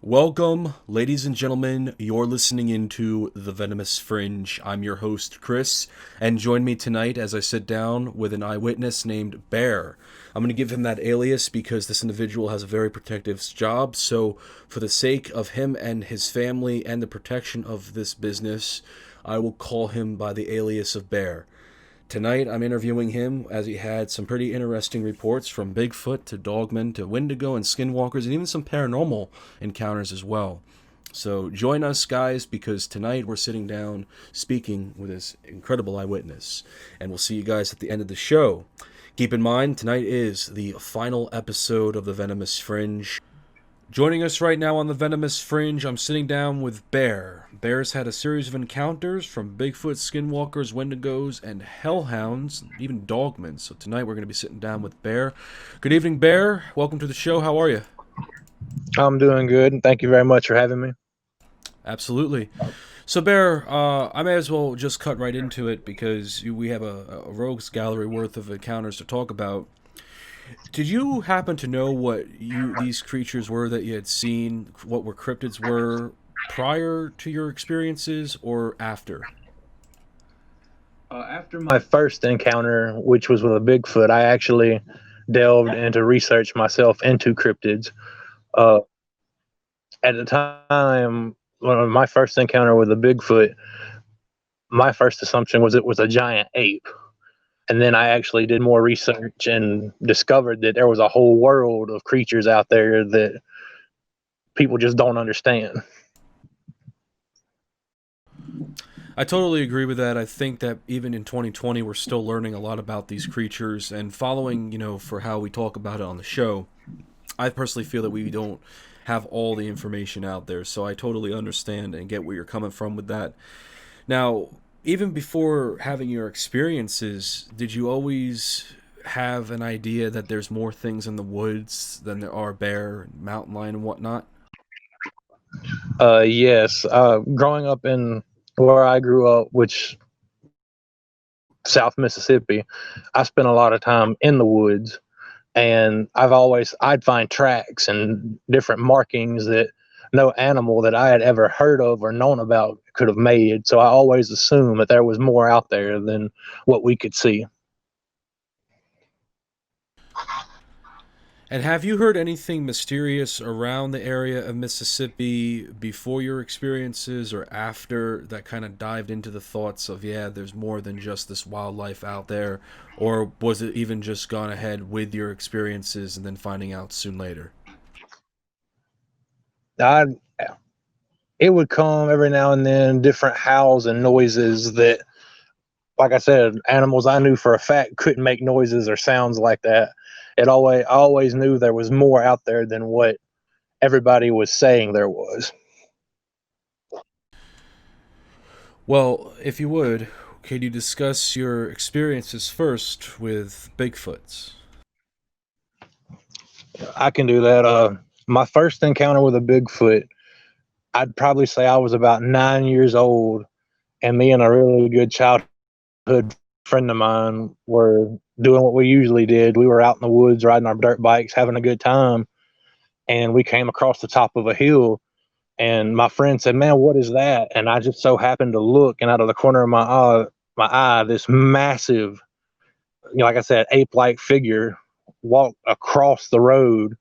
Welcome, ladies and gentlemen. You're listening into The Venomous Fringe. I'm your host, Chris, and join me tonight as I sit down with an eyewitness named Bear. I'm going to give him that alias because this individual has a very protective job, so for the sake of him and his family and the protection of this business, I will call him by the alias of Bear. Tonight, I'm interviewing him as he had some pretty interesting reports from Bigfoot to Dogmen to Windigo and Skinwalkers and even some paranormal encounters as well. So join us, guys, because tonight we're sitting down speaking with this incredible eyewitness. And we'll see you guys at the end of the show. Keep in mind, tonight is the final episode of the Venomous Fringe. Joining us right now on the Venomous Fringe, I'm sitting down with Bear. Bear's had a series of encounters from Bigfoot, Skinwalkers, Wendigos, and Hellhounds, even Dogmen. So tonight we're going to be sitting down with Bear. Good evening, Bear. Welcome to the show. How are you? I'm doing good, and thank you very much for having me. Absolutely. So, Bear, I may as well just cut right into it because we have a rogues gallery worth of encounters to talk about. Did you happen to know what these creatures were that you had seen, what were cryptids were prior to your experiences or after? After my first encounter, which was with a Bigfoot, I actually delved into research myself into cryptids. Uh, at the time, my first encounter with a Bigfoot, my first assumption was it was a giant ape. And then I actually did more research and discovered that there was a whole world of creatures out there that people just don't understand. I totally agree with that. I think that even in 2020, we're still learning a lot about these creatures and following, for how we talk about it on the show. I personally feel that we don't have all the information out there, so I totally understand and get where you're coming from with that. Now, even before having your experiences, did you always have an idea that there's more things in the woods than there are bear, mountain lion, and whatnot? Yes, growing up in where I grew up, which South Mississippi, I spent a lot of time in the woods, and I'd find tracks and different markings that no animal that I had ever heard of or known about could have made. So I always assumed that there was more out there than what we could see. And have you heard anything mysterious around the area of Mississippi before your experiences or after that kind of dived into the thoughts of, yeah, there's more than just this wildlife out there? Or was it even just gone ahead with your experiences and then finding out soon later? I It would come every now and then, different howls and noises that, like I said, animals I knew for a fact couldn't make noises or sounds like that. I always knew there was more out there than what everybody was saying there was. Well, if you would, could you discuss your experiences first with Bigfoots? I can do that. My first encounter with a Bigfoot, I'd probably say I was about 9 years old, and me and a really good childhood friend of mine were doing what we usually did. We were out in the woods riding our dirt bikes, having a good time, and we came across the top of a hill. And my friend said, "Man, what is that?" And I just so happened to look, and out of the corner of my eye, this massive, like I said, ape-like figure walked across the road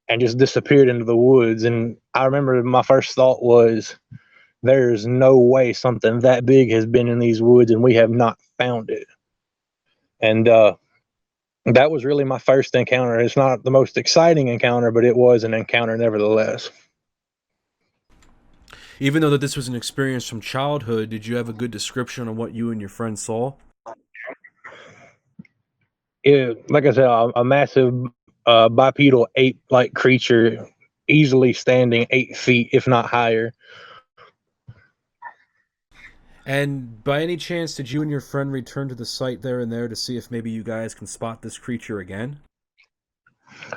and just disappeared into the woods. And I remember my first thought was, there's no way something that big has been in these woods and we have not found it. And that was really my first encounter. It's not the most exciting encounter, but it was an encounter nevertheless. Even though that this was an experience from childhood, did you have a good description of what you and your friend saw? Like I said, a massive bipedal ape-like creature, easily standing 8 feet, if not higher. And by any chance, did you and your friend return to the site there and there to see if maybe you guys can spot this creature again?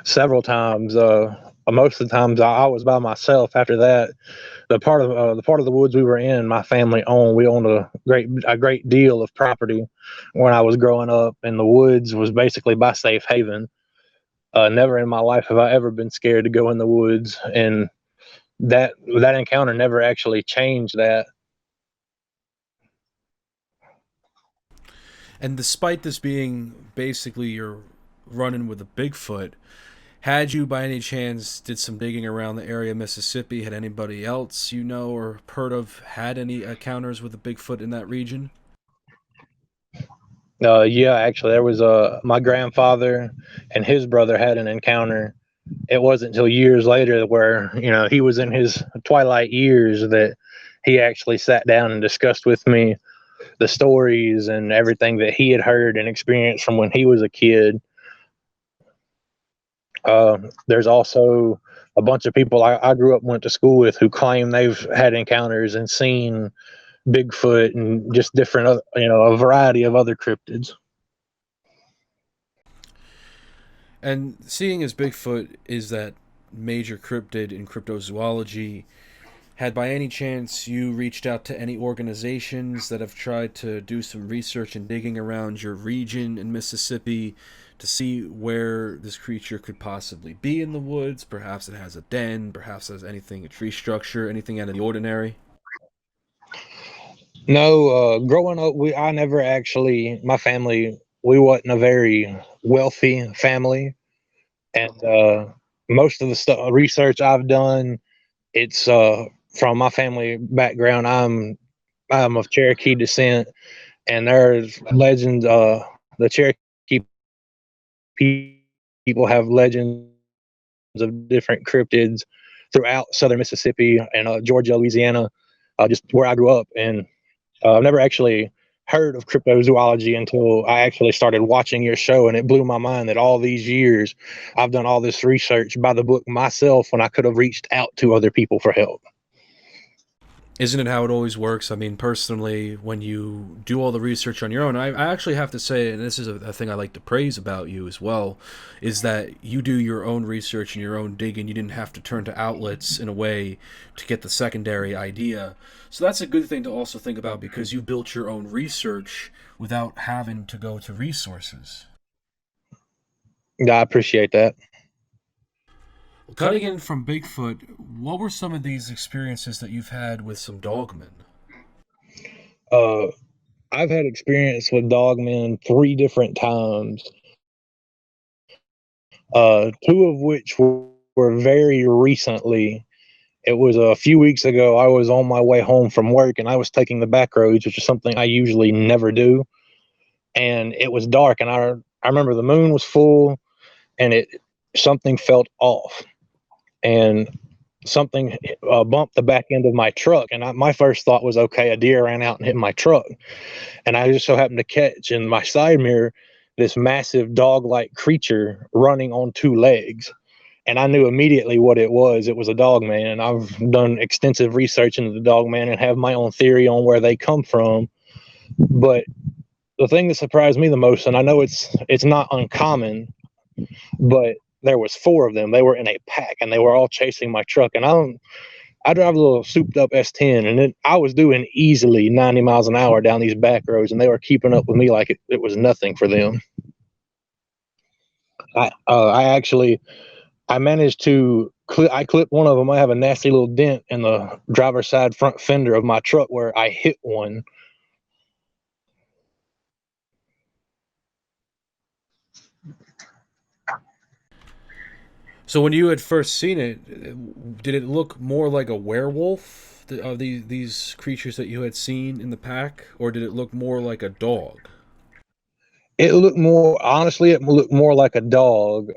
Several times. Most of the times I was by myself. After that, the part of the woods we were in, my family owned. We owned a great deal of property when I was growing up, and the woods was basically my safe haven. Never in my life have I ever been scared to go in the woods, and that encounter never actually changed that. And despite this being basically your running with a Bigfoot, had you by any chance did some digging around the area of Mississippi, had anybody else you know or heard of had any encounters with a Bigfoot in that region? Yeah, actually, there was my grandfather and his brother had an encounter. It wasn't until years later where he was in his twilight years that he actually sat down and discussed with me the stories and everything that he had heard and experienced from when he was a kid. There's also a bunch of people I grew up went to school with who claim they've had encounters and seen Bigfoot and just different, a variety of other cryptids. And seeing as Bigfoot is that major cryptid in cryptozoology, had by any chance you reached out to any organizations that have tried to do some research and digging around your region in Mississippi to see where this creature could possibly be in the woods? Perhaps it has a den, perhaps it has anything, a tree structure, anything out of the ordinary? No, growing up, I never actually, my family, we wasn't a very wealthy family. And most of the research I've done, it's from my family background. I'm of Cherokee descent, and there's legends. The Cherokee people have legends of different cryptids throughout southern Mississippi and Georgia, Louisiana, just where I grew up. And I've never actually heard of cryptozoology until I actually started watching your show, and it blew my mind that all these years I've done all this research by the book myself when I could have reached out to other people for help. Isn't it how it always works? I mean, personally, when you do all the research on your own, I actually have to say, and this is a thing I like to praise about you as well, is that you do your own research and your own digging. You didn't have to turn to outlets in a way to get the secondary idea. So that's a good thing to also think about because you built your own research without having to go to resources. Yeah, I appreciate that. Cutting in from Bigfoot, what were some of these experiences that you've had with some dogmen? Uh, I've had experience with dogmen 3 different times, two of which were very recently. It was a few weeks ago. I was on my way home from work and I was taking the back roads, which is something I usually never do. And it was dark, and I remember the moon was full, and something felt off, and something bumped the back end of my truck. And my first thought was, okay, a deer ran out and hit my truck. And I just so happened to catch in my side mirror this massive dog-like creature running on 2 legs. And I knew immediately what it was. It was a dog man. And I've done extensive research into the dog man and have my own theory on where they come from. But the thing that surprised me the most, and I know it's not uncommon, but there was 4 of them. They were in a pack, and they were all chasing my truck. And I drive a little souped up S10, and I was doing easily 90 miles an hour down these back roads, and they were keeping up with me like it was nothing for them. I managed to I clipped one of them. I have a nasty little dent in the driver's side front fender of my truck where I hit one. So when you had first seen it, did it look more like a werewolf of these creatures that you had seen in the pack, or did it look more like a dog? It looked more, honestly, it looked more like a dog.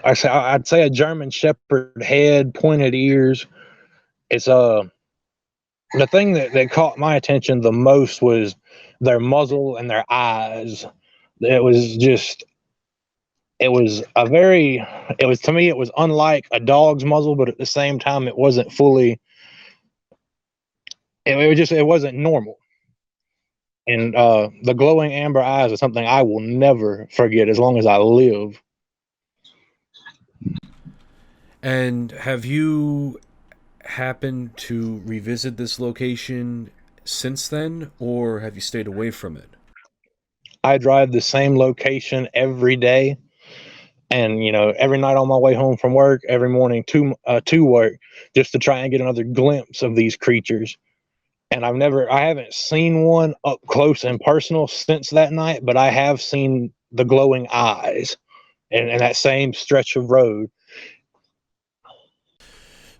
I'd say a German Shepherd head, pointed ears. It's the thing that caught my attention the most was their muzzle and their eyes. It was just it was, to me, it was unlike a dog's muzzle, but at the same time it wasn't fully, it wasn't normal. And the glowing amber eyes is something I will never forget as long as I live. And have you happened to revisit this location since then, or have you stayed away from it? I drive the same location every day. And every night on my way home from work, every morning to work, just to try and get another glimpse of these creatures. And I haven't seen one up close and personal since that night, but I have seen the glowing eyes and that same stretch of road.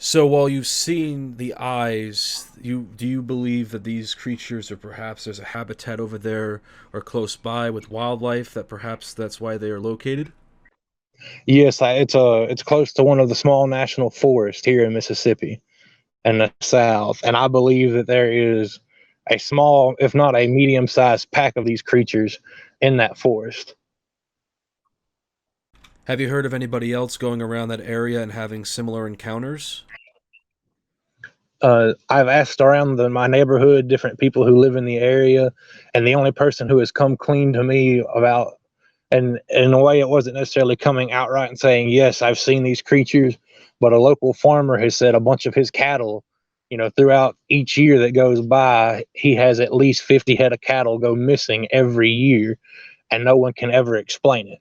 So while you've seen the eyes, do you believe that these creatures, or perhaps there's a habitat over there or close by with wildlife that perhaps that's why they are located? Yes, it's close to one of the small national forests here in Mississippi and the South, and I believe that there is a small, if not a medium-sized pack of these creatures in that forest. Have you heard of anybody else going around that area and having similar encounters? I've asked around my neighborhood, different people who live in the area, and the only person who has come clean to me about, and in a way, it wasn't necessarily coming outright and saying, yes, I've seen these creatures, but a local farmer has said a bunch of his cattle, throughout each year that goes by, he has at least 50 head of cattle go missing every year, and no one can ever explain it.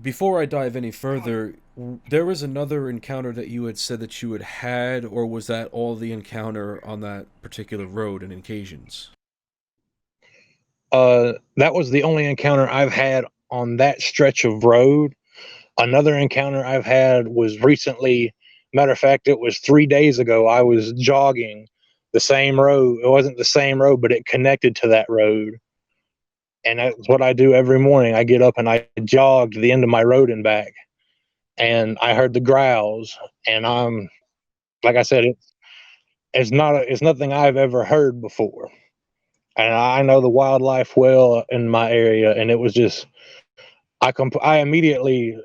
Before I dive any further, there was another encounter that you had said that you had, or was that all the encounter on that particular road and occasions? That was the only encounter I've had on that stretch of road. Another encounter I've had was recently. Matter of fact, it was 3 days ago. I was jogging the same road. It wasn't the same road, but it connected to that road. And that's what I do every morning. I get up and I jog to the end of my road and back. And I heard the growls. And like I said, it's nothing I've ever heard before. And I know the wildlife well in my area. And it was just, I immediately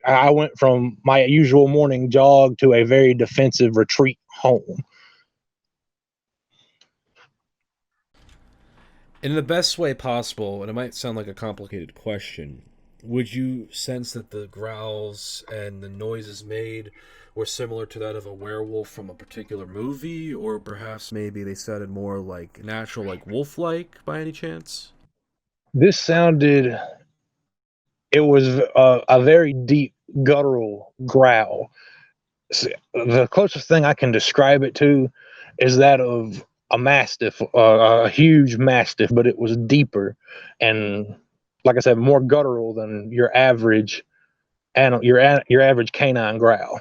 I went from my usual morning jog to a very defensive retreat home. In the best way possible, and it might sound like a complicated question, would you sense that the growls and the noises made were similar to that of a werewolf from a particular movie, or perhaps maybe they sounded more like natural, like wolf-like, by any chance? This sounded, it was a very deep guttural growl. The closest thing I can describe it to is that of a mastiff, a huge mastiff, but it was deeper and, like I said, more guttural than your average animal, your average canine growl.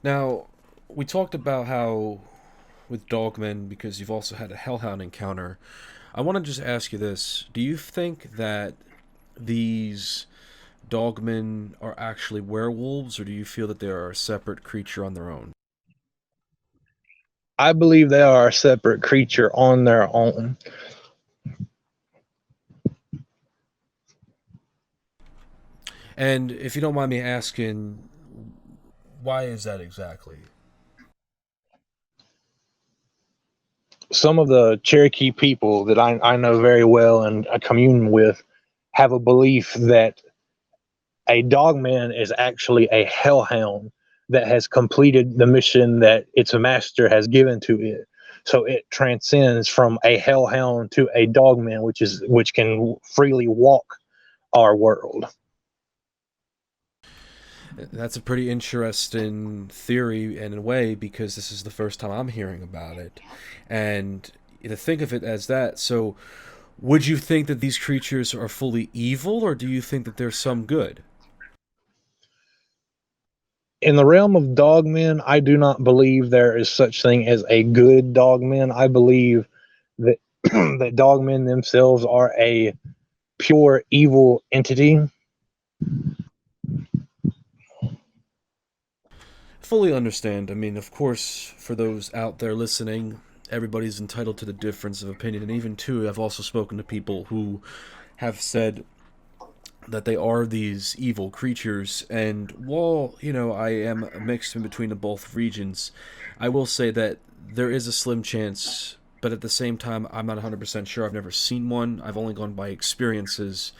Now, we talked about how with dogmen, because you've also had a hellhound encounter. I want to just ask you this: do you think that these dogmen are actually werewolves, or do you feel that they are a separate creature on their own? I believe they are a separate creature on their own. And if you don't mind me asking, why is that exactly? Some of the Cherokee people that I know very well and I commune with have a belief that a dogman is actually a hellhound that has completed the mission that its master has given to it. So it transcends from a hellhound to a dogman, which can freely walk our world. That's a pretty interesting theory in a way, because this is the first time I'm hearing about it. And to think of it as that, so would you think that these creatures are fully evil, or do you think that there's some good? In the realm of dogmen, I do not believe there is such thing as a good dogman. I believe that that dogmen themselves are a pure evil entity. Fully understand. I mean, of course, for those out there listening, everybody's entitled to the difference of opinion. And even, too, I've also spoken to people who have said that they are these evil creatures. And while, I am mixed in between the both regions, I will say that there is a slim chance, but at the same time, I'm not 100% sure. I've never seen one. I've only gone by experiences.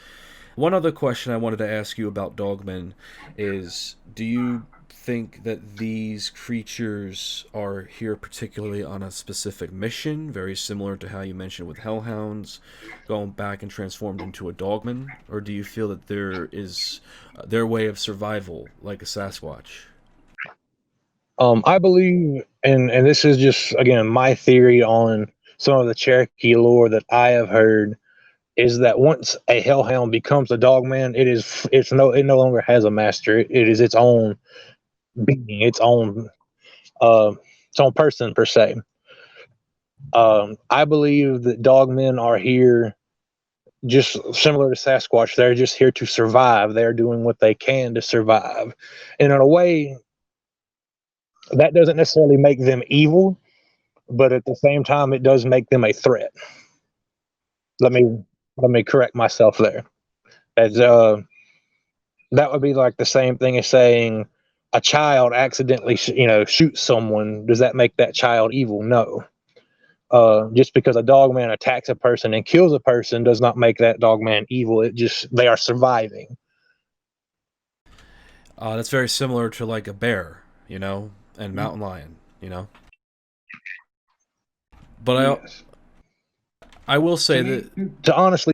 One other question I wanted to ask you about dogmen is, do you think that these creatures are here particularly on a specific mission, very similar to how you mentioned with hellhounds, going back and transformed into a dogman? Or do you feel that there is their way of survival, like a Sasquatch? I believe, and this is just again my theory on some of the Cherokee lore that I have heard, is that once a hellhound becomes a dogman, it no longer has a master. It is its own being, uh, its own person per se. I believe that dogmen are here just similar to Sasquatch. They're just here to survive. They're doing what they can to survive, and in a way, that doesn't necessarily make them evil, but at the same time, it does make them a threat. Let me let me correct myself there. As that would be like the same thing as saying a child accidentally, shoots someone. Does that make that child evil? No. Just because a dogman attacks a person and kills a person does not make that dogman evil. It just they are surviving. That's very similar to like a bear, and mountain lion. But Yes. I will say that To honestly,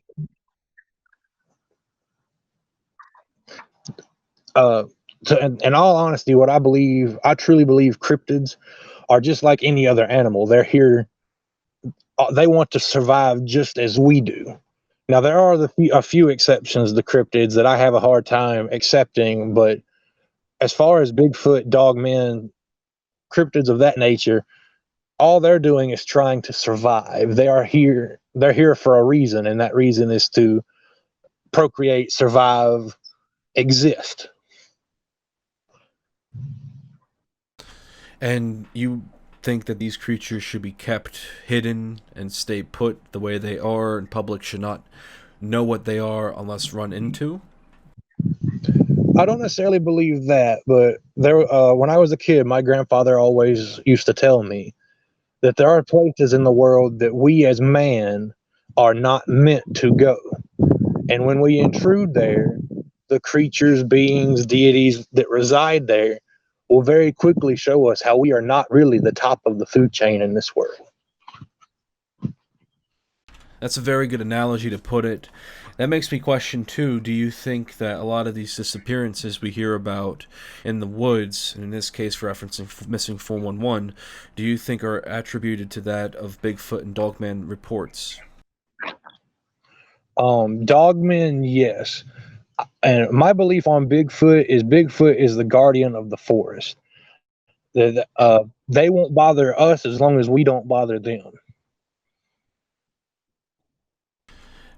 in all honesty, what I truly believe cryptids are just like any other animal. They're here. They want to survive just as we do. Now, there are a few exceptions to cryptids that I have a hard time accepting, but as far as Bigfoot, dogmen, cryptids of that nature, all they're doing is trying to survive. They are here. They're here for a reason, and that reason is to procreate, survive, exist. and you think that these creatures should be kept hidden and stay put the way they are, and public should not know what they are unless run into? I don't necessarily believe that, but when I was a kid, my grandfather always used to tell me that there are places in the world that we as man are not meant to go. And when we intrude there, the creatures, beings, deities that reside there will very quickly show us how we are not really the top of the food chain in this world. That's a very good analogy to put it. That makes me question too, do you think that a lot of these disappearances we hear about in the woods, and in this case referencing missing 411, do you think are attributed to that of Bigfoot and Dogman reports? Dogmen, yes. And my belief on Bigfoot is the guardian of the forest. They won't bother us as long as we don't bother them.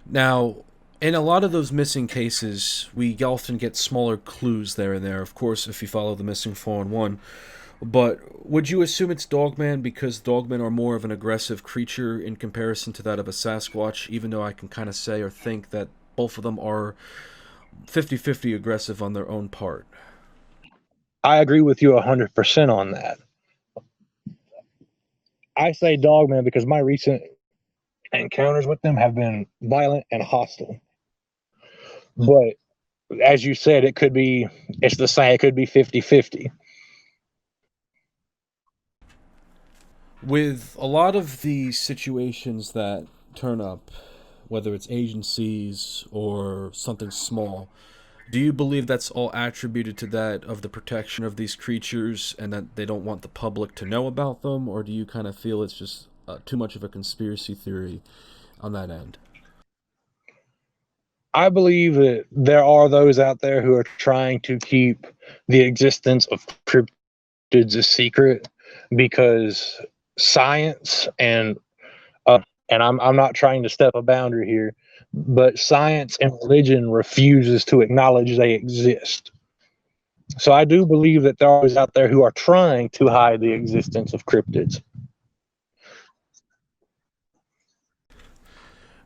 Now, in a lot of those missing cases, we often get smaller clues there and there, of course, if you follow the missing 411. But would you assume it's Dogman because Dogmen are more of an aggressive creature in comparison to that of a Sasquatch, even though I can kind of say or think that both of them are 50-50 aggressive on their own part? I agree with you 100% on that. I say Dogman because my recent encounters with them have been violent and hostile. But as you said, it's the same. It could be 50-50. With a lot of the situations that turn up, whether it's agencies or something small, do you believe that's all attributed to that of the protection of these creatures and that they don't want the public to know about them? Or do you kind of feel it's just too much of a conspiracy theory on that end? I believe that there are those out there who are trying to keep the existence of cryptids a secret because science and I'm not trying to step a boundary here, but science and religion refuses to acknowledge they exist. So I do believe that there are those out there who are trying to hide the existence of cryptids.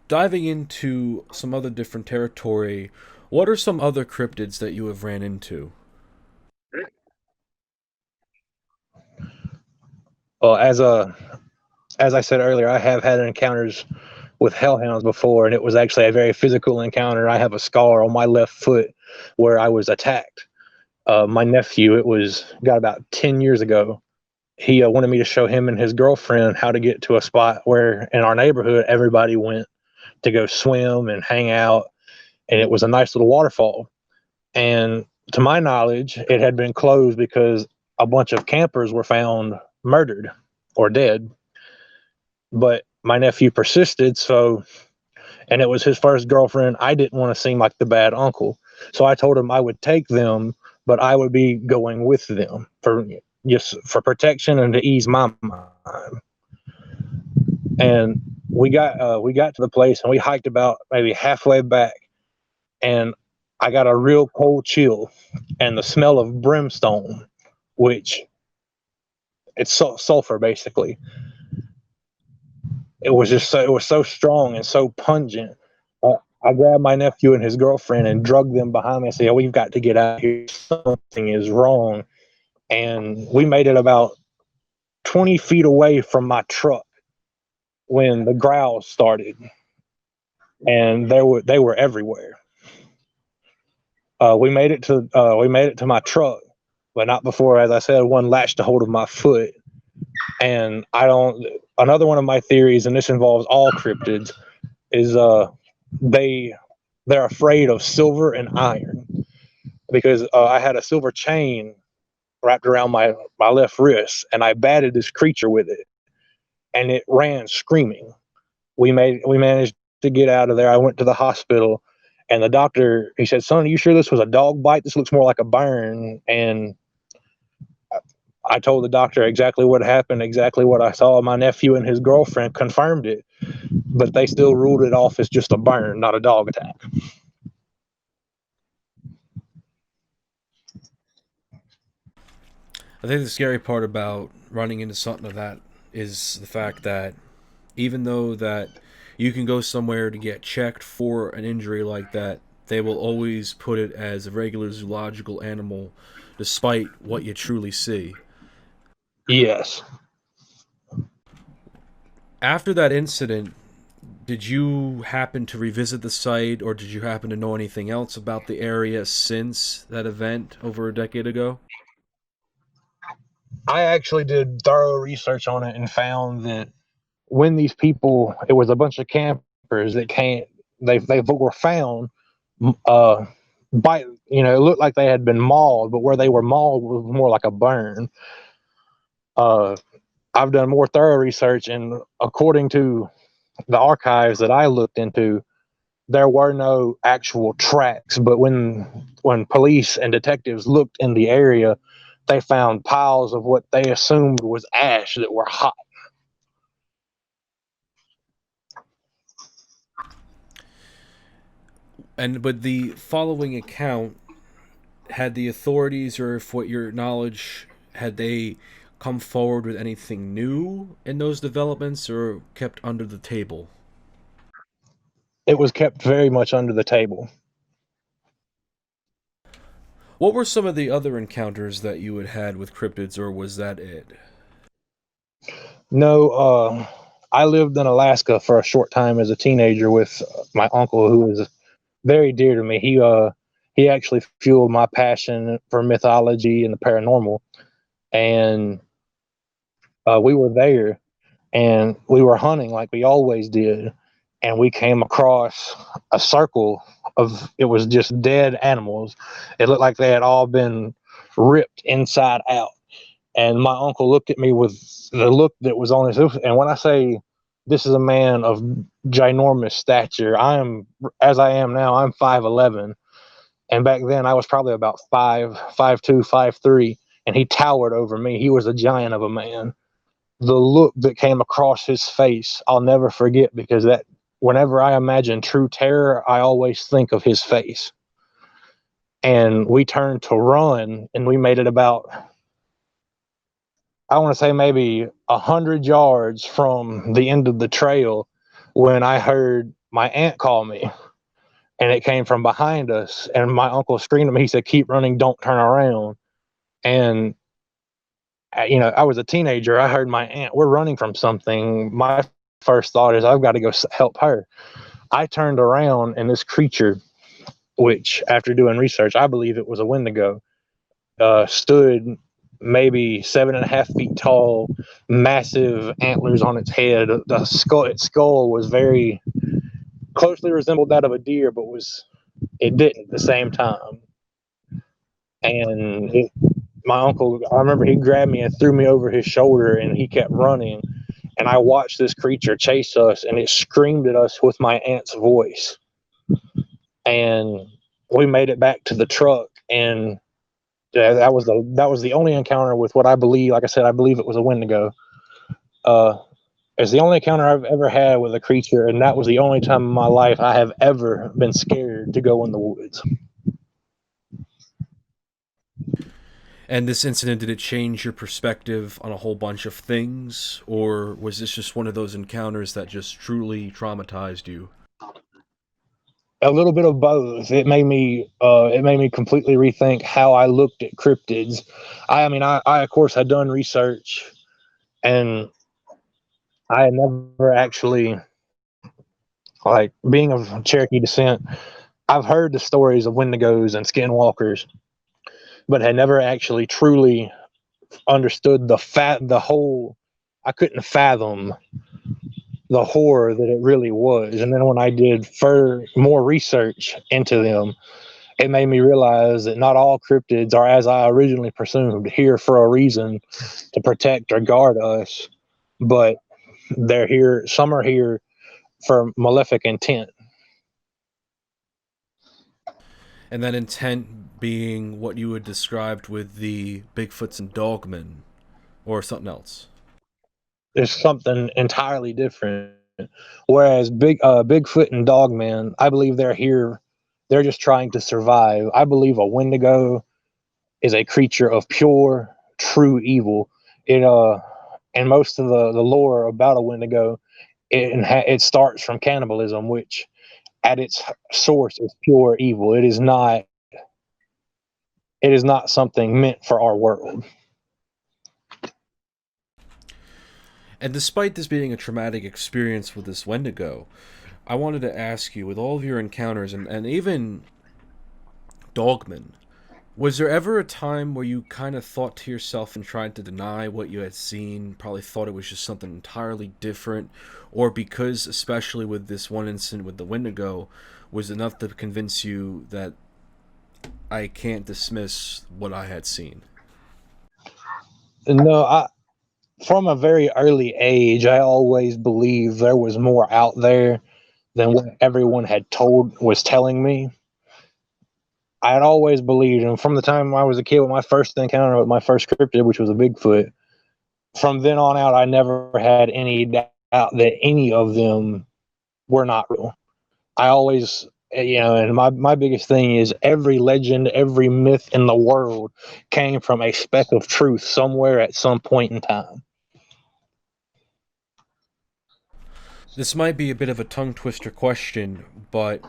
Diving into some other different territory, what are some other cryptids that you have ran into? Well, as I said earlier, I have had encounters with hellhounds before, and it was actually a very physical encounter. I have a scar on my left foot where I was attacked. My nephew, got about 10 years ago. He wanted me to show him and his girlfriend how to get to a spot where in our neighborhood everybody went to go swim and hang out, and it was a nice little waterfall. And to my knowledge, it had been closed because a bunch of campers were found murdered or dead. But my nephew persisted, and it was his first girlfriend. I didn't want to seem like the bad uncle, so I told him I would take them, but I would be going with them for protection and to ease my mind. And we got to the place, and we hiked about maybe halfway back, and I got a real cold chill, and the smell of brimstone, which it's sulfur basically. It was so strong and so pungent. I grabbed my nephew and his girlfriend and dragged them behind me and said, "We've got to get out of here. Something is wrong." And we made it about 20 feet away from my truck when the growls started, and they were everywhere. We made it to my truck, but not before, as I said, one latched a hold of my foot. And another one of my theories, and this involves all cryptids, is they're afraid of silver and iron, because I had a silver chain wrapped around my left wrist, and I batted this creature with it, and it ran screaming. We managed to get out of there. I went to the hospital, and the doctor, he said, "Son, are you sure this was a dog bite? This looks more like a burn." And I told the doctor exactly what happened, exactly what I saw. My nephew and his girlfriend confirmed it, but they still ruled it off as just a burn, not a dog attack. I think the scary part about running into something like that is the fact that even though that you can go somewhere to get checked for an injury like that, they will always put it as a regular zoological animal despite what you truly see. Yes. After that incident, did you happen to revisit the site, or did you happen to know anything else about the area since that event over a decade ago? I actually did thorough research on it and found that when these people, it was a bunch of campers that they were found uh, by, it looked like they had been mauled, but where they were mauled was more like a burn. I've done more thorough research, and according to the archives that I looked into, there were no actual tracks. But when police and detectives looked in the area, they found piles of what they assumed was ash that were hot. And but the following account, had the authorities, or if what your knowledge, had they come forward with anything new in those developments, or kept under the table? It was kept very much under the table. What were some of the other encounters that you had with cryptids, or was that it? No, I lived in Alaska for a short time as a teenager with my uncle, who was very dear to me. He actually fueled my passion for mythology and the paranormal. And we were there, and we were hunting like we always did, and we came across a circle of, it was just dead animals. It looked like they had all been ripped inside out. And my uncle looked at me with the look that was on his, and when I say this is a man of ginormous stature, as I am now, I'm 5'11", and back then I was probably about 5'2", 5'3", and he towered over me. He was a giant of a man. The look that came across his face, I'll never forget, because that whenever I imagine true terror, I always think of his face. And we turned to run, and we made it about, I want to say maybe 100 yards from the end of the trail, when I heard my aunt call me, and it came from behind us. And my uncle screamed at me. He said, "Keep running, don't turn around." And I was a teenager. I heard my aunt, we're running from something. My first thought is, I've got to go help her. I turned around, and this creature, which after doing research, I believe it was a Wendigo, stood maybe 7.5 feet tall, massive antlers on its head. Its skull was very closely resembled that of a deer, but it didn't at the same time. And my uncle, I remember he grabbed me and threw me over his shoulder, and he kept running. And I watched this creature chase us, and it screamed at us with my aunt's voice. And we made it back to the truck, and that was the only encounter with what I believe. Like I said, I believe it was a Wendigo. It's the only encounter I've ever had with a creature, and that was the only time in my life I have ever been scared to go in the woods. And this incident, did it change your perspective on a whole bunch of things, or was this just one of those encounters that just truly traumatized you? A little bit of both. It made me completely rethink how I looked at cryptids. I mean, I of course had done research, and I had never actually, like, being of Cherokee descent, I've heard the stories of Wendigos and skinwalkers, but had never actually truly understood the whole. I couldn't fathom the horror that it really was. And then when I did more research into them, it made me realize that not all cryptids are as I originally presumed, here for a reason to protect or guard us, but they're here. Some are here for malefic intent. And that intent being what you had described with the Bigfoots and Dogmen, or something else? It's something entirely different. Whereas Bigfoot and Dogman, I believe they're here. They're just trying to survive. I believe a Wendigo is a creature of pure, true evil. And most of the lore about a Wendigo, it starts from cannibalism, which at its source is pure evil. It is not something meant for our world. And despite this being a traumatic experience with this Wendigo, I wanted to ask you, with all of your encounters and even Dogman, was there ever a time where you kind of thought to yourself and tried to deny what you had seen, probably thought it was just something entirely different, or because, especially with this one incident with the Wendigo, was enough to convince you that I can't dismiss what I had seen? No, from a very early age, I always believed there was more out there than what everyone was telling me. I had always believed, and from the time I was a kid with my first encounter with my first cryptid, which was a Bigfoot, from then on out, I never had any doubt that any of them were not real. I always, and my biggest thing is every legend, every myth in the world came from a speck of truth somewhere at some point in time. This might be a bit of a tongue twister question, but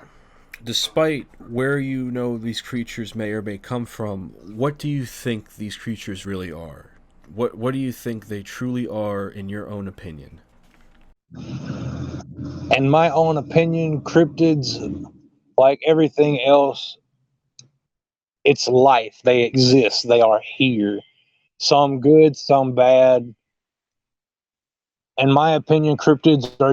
despite where you know these creatures may or may come from, what do you think these creatures really are? What do you think they truly are, in your own opinion? In my own opinion, cryptids, like everything else, it's life. They exist. They are here. Some good, some bad. In my opinion, cryptids are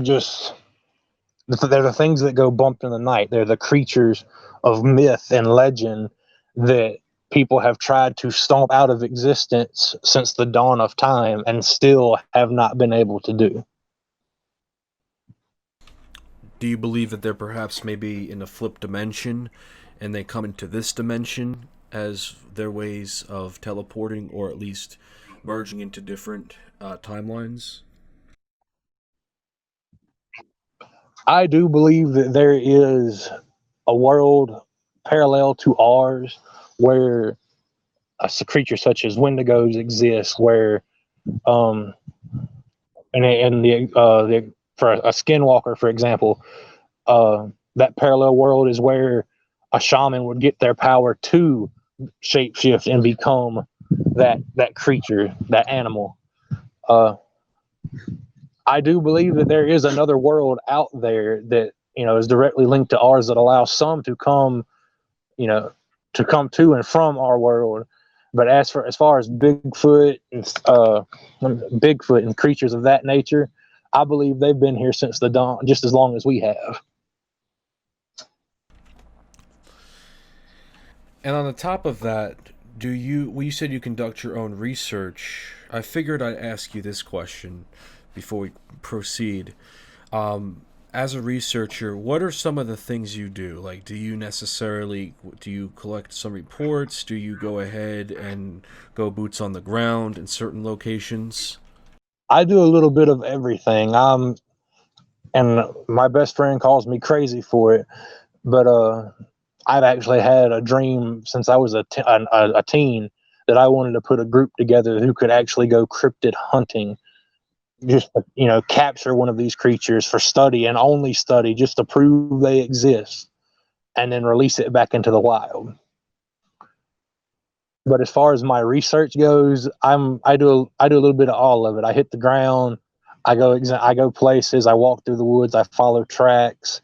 they're the things that go bump in the night. They're the creatures of myth and legend that people have tried to stomp out of existence since the dawn of time and still have not been able to do. Do you believe that they're perhaps maybe in a flip dimension and they come into this dimension as their ways of teleporting, or at least merging into different timelines? I do believe that there is a world parallel to ours where a creature such as Wendigos exists, where um the for a skinwalker, for example, that parallel world is where a shaman would get their power to shapeshift and become that creature, that animal. I do believe that there is another world out there that is directly linked to ours, that allows some to come, to come to and from our world, But as far as Bigfoot and creatures of that nature, I believe they've been here since the dawn, just as long as we have. And on the top of that, you said you conduct your own research. I figured I'd ask you this question before we proceed. As a researcher, what are some of the things you do? Like, do you collect some reports? Do you go ahead and go boots on the ground in certain locations? I do a little bit of everything. And my best friend calls me crazy for it, but I've actually had a dream since I was a teen that I wanted to put a group together who could actually go cryptid hunting, just to, capture one of these creatures for study and only study, just to prove they exist, and then release it back into the wild. But as far as my research goes, I do a little bit of all of it. I hit the ground, I go places, I walk through the woods, I follow tracks,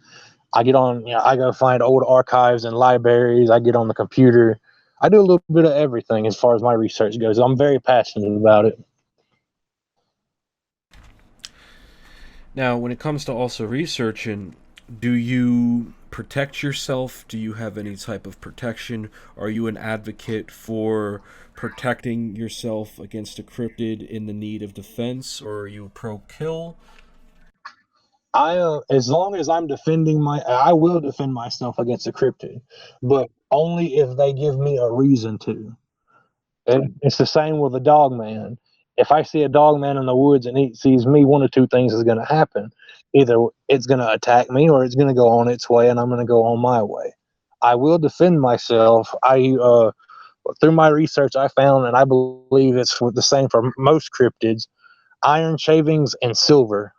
I get on, I go find old archives and libraries, I get on the computer. I do a little bit of everything as far as my research goes. I'm very passionate about it. Now, when it comes to also researching, do you protect yourself? Do you have any type of protection? Are you an advocate for protecting yourself against a cryptid in the need of defense, or are you pro kill? As long as I will defend myself against a cryptid, but only if they give me a reason to. And it's the same with a dog man. If I see a dog man in the woods and he sees me, one of two things is going to happen. Either it's going to attack me or it's going to go on its way and I'm going to go on my way. I will defend myself. Through my research, I found, and I believe it's the same for most cryptids, iron shavings and silver.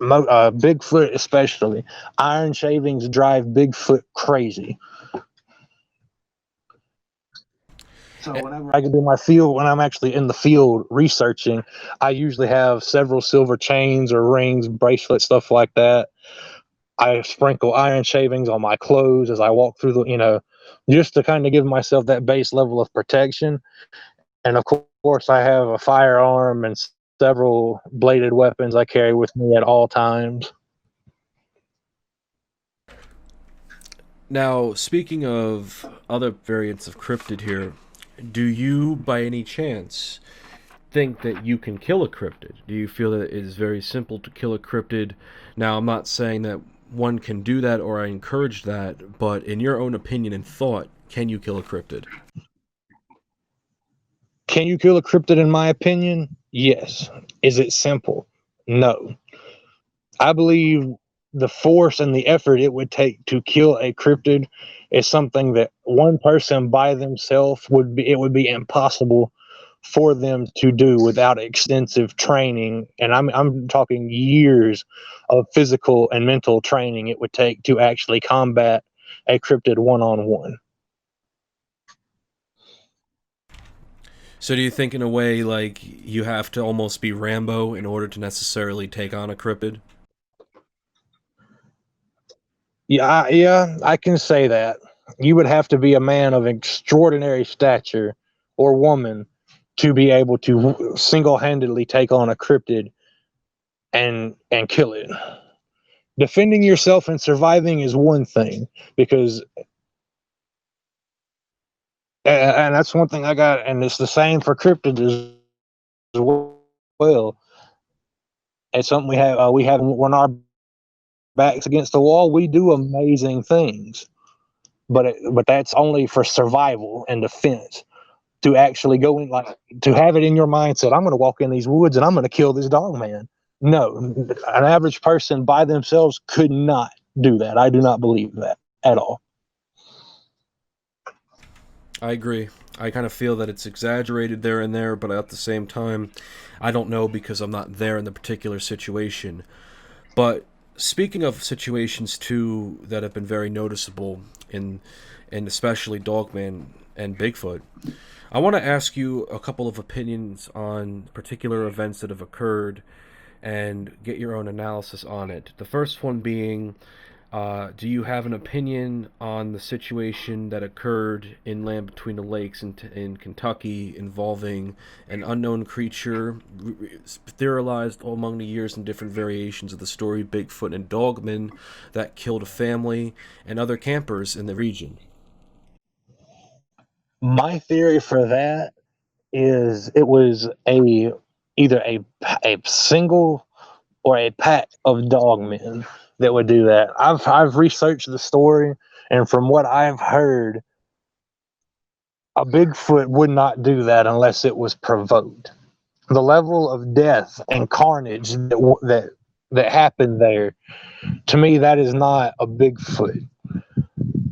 Bigfoot especially. Iron shavings drive Bigfoot crazy. So whenever I can do my field, when I'm actually in the field researching, I usually have several silver chains or rings, bracelets, stuff like that. I sprinkle iron shavings on my clothes as I walk through just to kind of give myself that base level of protection. And of course, I have a firearm and several bladed weapons I carry with me at all times. Now, speaking of other variants of cryptid here, do you, by any chance, think that you can kill a cryptid? Do you feel that it is very simple to kill a cryptid? Now, I'm not saying that one can do that or I encourage that, but in your own opinion and thought, can you kill a cryptid? Can you kill a cryptid? In my opinion, yes. Is it simple? No. I believe the force and the effort it would take to kill a cryptid is something that one person by themselves it would be impossible for them to do without extensive training. And I'm talking years of physical and mental training it would take to actually combat a cryptid one-on-one. So do you think in a way like you have to almost be Rambo in order to necessarily take on a cryptid? Yeah, I can say that. You would have to be a man of extraordinary stature or woman to be able to single-handedly take on a cryptid and kill it. Defending yourself and surviving is one thing, because and that's one thing I got, and it's the same for cryptids as well. It's something we have when our backs against the wall. We do amazing things, but that's only for survival and defense. To actually go in, like, to have it in your mindset, I'm going to walk in these woods and I'm going to kill this dog man. No, an average person by themselves could not do that. I do not believe that at all. I agree. I kind of feel that it's exaggerated there and there, but at the same time, I don't know because I'm not there in the particular situation. But speaking of situations too that have been very noticeable in especially Dogman and Bigfoot, I want to ask you a couple of opinions on particular events that have occurred and get your own analysis on it. The first one being Do you have an opinion on the situation that occurred in Land Between the Lakes in Kentucky involving an unknown creature theorized among the years in different variations of the story, Bigfoot and Dogman, that killed a family and other campers in the region? My theory for that is it was a either a single or a pack of dogmen that would do that. I've researched the story, and from what I've heard, a Bigfoot would not do that unless it was provoked. The level of death and carnage that happened there, to me, that is not a Bigfoot.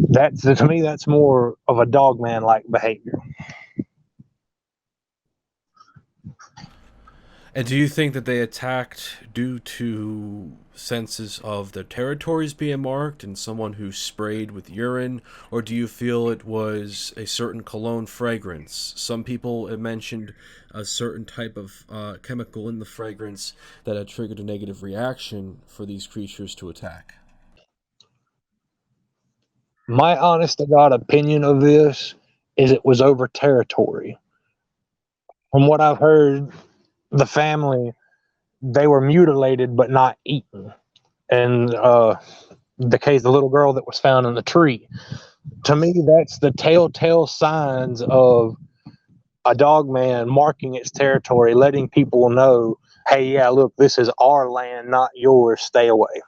That's to me, that's more of a dogman like behavior. And do you think that they attacked due to senses of their territories being marked and someone who sprayed with urine, or do you feel it was a certain cologne fragrance? Some people have mentioned a certain type of chemical in the fragrance that had triggered a negative reaction for these creatures to attack. My honest to God opinion of this is it was over territory. From what I've heard, the family, they were mutilated but not eaten. And the case, the little girl that was found in the tree. To me, that's the telltale signs of a dog man marking its territory, letting people know, hey, yeah, look, this is our land, not yours. Stay away.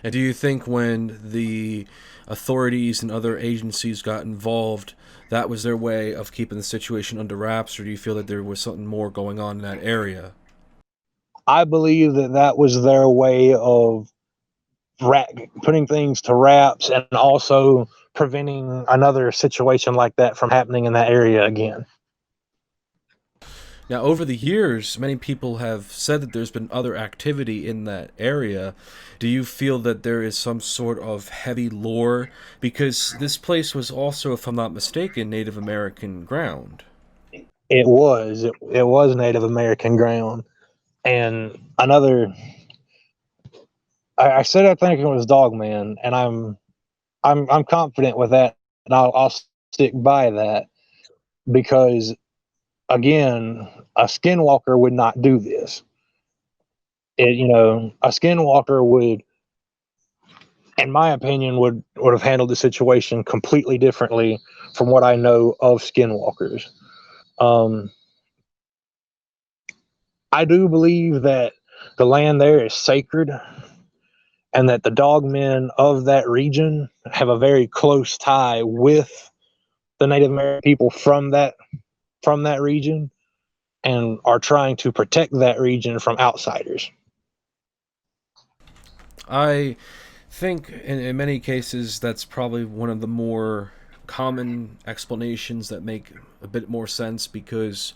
And do you think when the authorities and other agencies got involved, that was their way of keeping the situation under wraps, or do you feel that there was something more going on in that area? I believe that that was their way of putting things to wraps and also preventing another situation like that from happening in that area again. Now, over the years, many people have said that there's been other activity in that area. Do you feel that there is some sort of heavy lore? Because this place was also, if I'm not mistaken, Native American ground. It was Native American ground. And another, I said I think it was Dogman, and I'm confident with that, and I'll stick by that because again, a skinwalker would not do this. A skinwalker would, in my opinion, would have handled the situation completely differently from what I know of skinwalkers. Um, I do believe that the land there is sacred and that the dogmen of that region have a very close tie with the Native American people from that region and are trying to protect that region from outsiders. I think in many cases that's probably one of the more common explanations that make a bit more sense because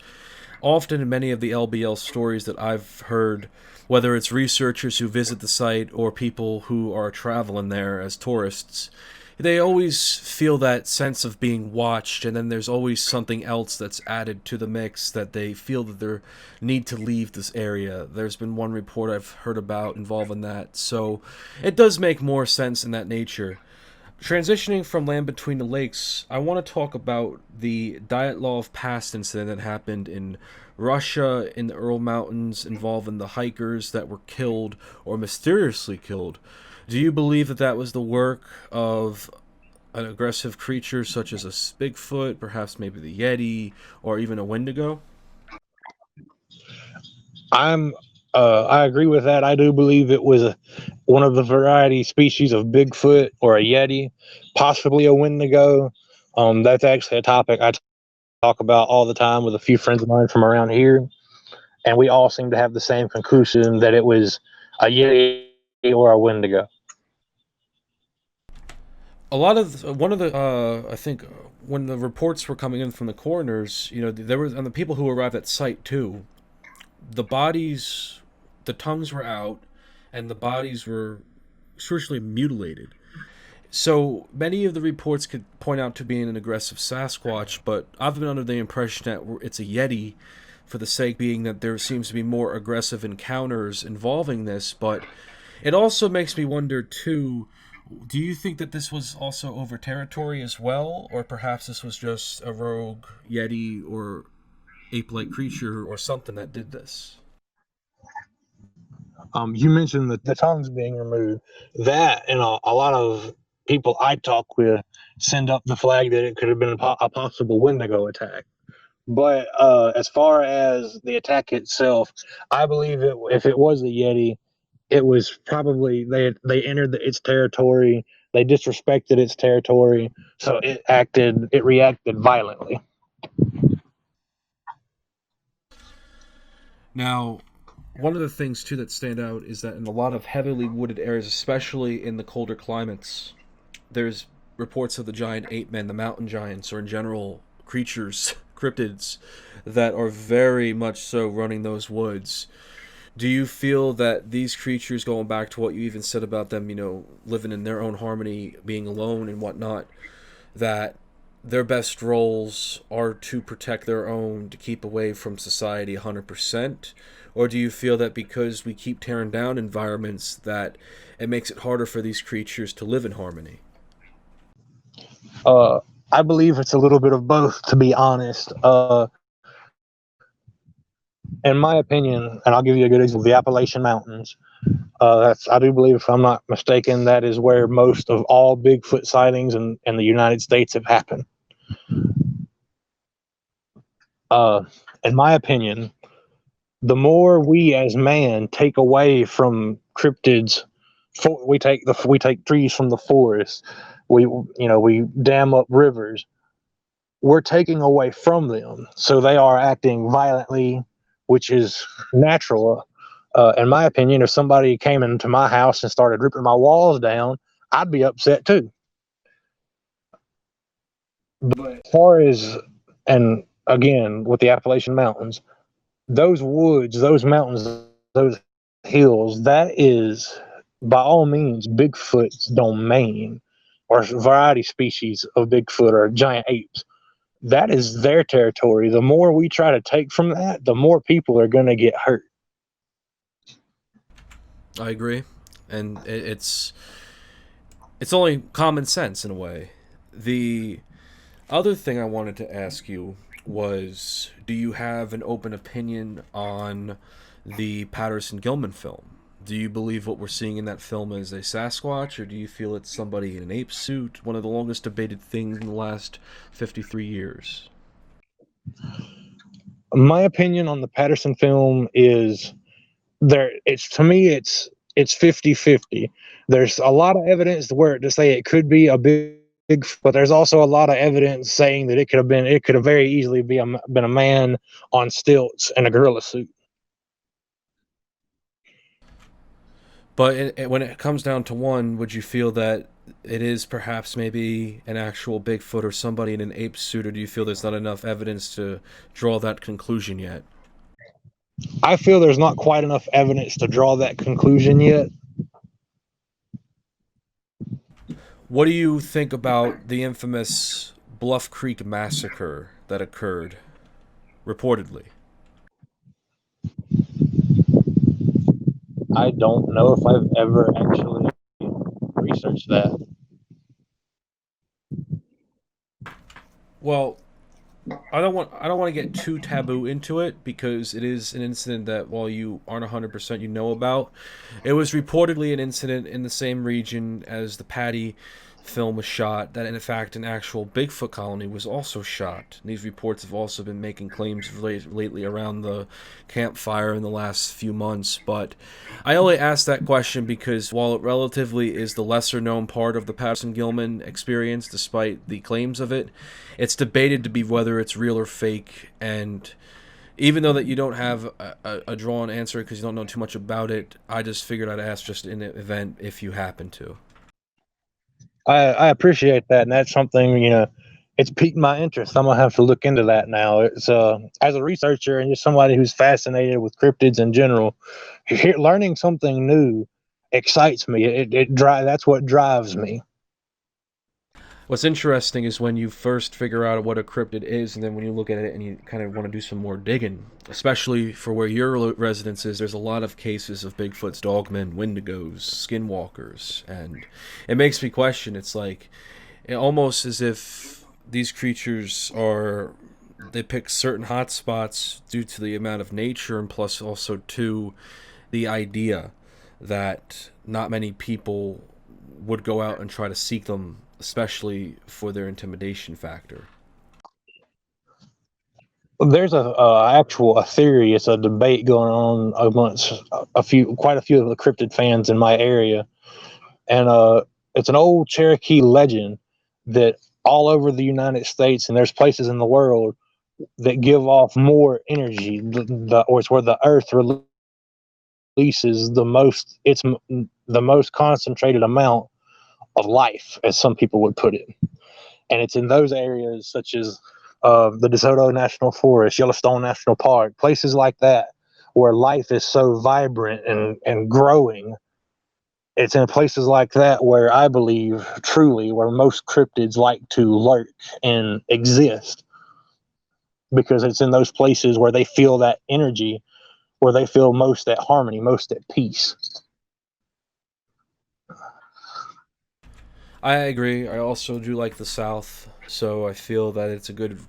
often in many of the LBL stories that I've heard, whether it's researchers who visit the site or people who are traveling there as tourists, they always feel that sense of being watched, and then there's always something else that's added to the mix that they feel that they need to leave this area. There's been one report I've heard about involving that, so it does make more sense in that nature. Transitioning from Land Between the Lakes, I want to talk about the Diet Law of Past incident that happened in Russia in the Ural Mountains involving the hikers that were killed or mysteriously killed. Do you believe that that was the work of an aggressive creature such as a Bigfoot, perhaps maybe the Yeti, or even a Wendigo? I agree with that. I do believe it was one of the variety species of Bigfoot or a Yeti, possibly a Wendigo. That's actually a topic I talk about all the time with a few friends of mine from around here, and we all seem to have the same conclusion that it was a Yeti or a Wendigo. A lot of one of the I think when the reports were coming in from the coroners, there was and the people who arrived at site too. The bodies, the tongues were out, and the bodies were structurally mutilated. So many of the reports could point out to being an aggressive Sasquatch, but I've been under the impression that it's a Yeti. for the sake being that there seems to be more aggressive encounters involving this, but it also makes me wonder too, do you think that this was also over territory as well, or perhaps this was just a rogue Yeti or ape-like creature or something that did this? You mentioned the tongues being removed. That and a lot of people I talk with send up the flag that it could have been a possible Wendigo attack. But as far as the attack itself, I believe if it was a Yeti, it was probably they entered its territory, they disrespected its territory, so it reacted violently. Now, one of the things too that stand out is that in a lot of heavily wooded areas, especially in the colder climates, there's reports of the giant ape men, the mountain giants, or in general creatures, cryptids, that are very much so running those woods. Do you feel that these creatures, going back to what you even said about them, living in their own harmony, being alone and whatnot, that their best roles are to protect their own, to keep away from society 100%? Or do you feel that because we keep tearing down environments that it makes it harder for these creatures to live in harmony? I believe it's a little bit of both, to be honest. In my opinion, and I'll give you a good example, the Appalachian Mountains. I do believe, if I'm not mistaken, that is where most of all Bigfoot sightings in the United States have happened. In my opinion, the more we as man take away from cryptids, we take trees from the forest, we dam up rivers. We're taking away from them, so they are acting violently, which is natural. In my opinion, if somebody came into my house and started ripping my walls down, I'd be upset too. But as far as, and again, with the Appalachian Mountains, those woods, those mountains, those hills, that is by all means Bigfoot's domain, or variety species of Bigfoot or giant apes. That is their territory. The more we try to take from that, the more people are going to get hurt. I agree, and it's only common sense in a way. The other thing I wanted to ask you was, do you have an open opinion on the Patterson-Gilman film? Do you believe what we're seeing in that film is a Sasquatch, or do you feel it's somebody in an ape suit? One of the longest debated things in the last 53 years. My opinion on the Patterson film is to me it's 50-50. There's a lot of evidence to say it could be a big, but there's also a lot of evidence saying that it could have very easily been a man on stilts in a gorilla suit. But when it comes down to one, would you feel that it is perhaps maybe an actual Bigfoot or somebody in an ape suit, or do you feel there's not enough evidence to draw that conclusion yet? I feel there's not quite enough evidence to draw that conclusion yet. What do you think about the infamous Bluff Creek massacre that occurred, reportedly? I don't know if I've ever actually researched that. Well, I don't want to get too taboo into it, because it is an incident that, while you aren't 100% about, it was reportedly an incident in the same region as the Patty film was shot, that in fact an actual Bigfoot colony was also shot. And these reports have also been making claims lately around the campfire in the last few months. But I only ask that question because while it relatively is the lesser known part of the Patterson-Gilman experience, despite the claims of it, it's debated to be whether it's real or fake. And even though that you don't have a drawn answer because you don't know too much about it, I just figured I'd ask just in the event if you happen to. I appreciate that, and that's something, it's piqued my interest. I'm gonna have to look into that now. It's as a researcher and just somebody who's fascinated with cryptids in general, learning something new excites me. That's what drives me. What's interesting is when you first figure out what a cryptid is, and then when you look at it and you kind of want to do some more digging, especially for where your residence is, there's a lot of cases of Bigfoot's, dogmen, wendigos, skinwalkers, and it makes me question. It's like almost as if these creatures are they pick certain hotspots due to the amount of nature and plus also to the idea that not many people would go out and try to seek them, especially for their intimidation factor. There's a theory. It's a debate going on amongst quite a few of the cryptid fans in my area, and it's an old Cherokee legend that all over the United States and there's places in the world that give off more energy. Or it's where the Earth releases the most. It's the most concentrated amount of life, as some people would put it, and it's in those areas such as the DeSoto National Forest, Yellowstone National Park, places like that, where life is so vibrant and growing. It's in places like that where I believe truly where most cryptids like to lurk and exist, because it's in those places where they feel that energy, where they feel most at harmony, most at peace. I agree. I also do like the South, so I feel that it's a good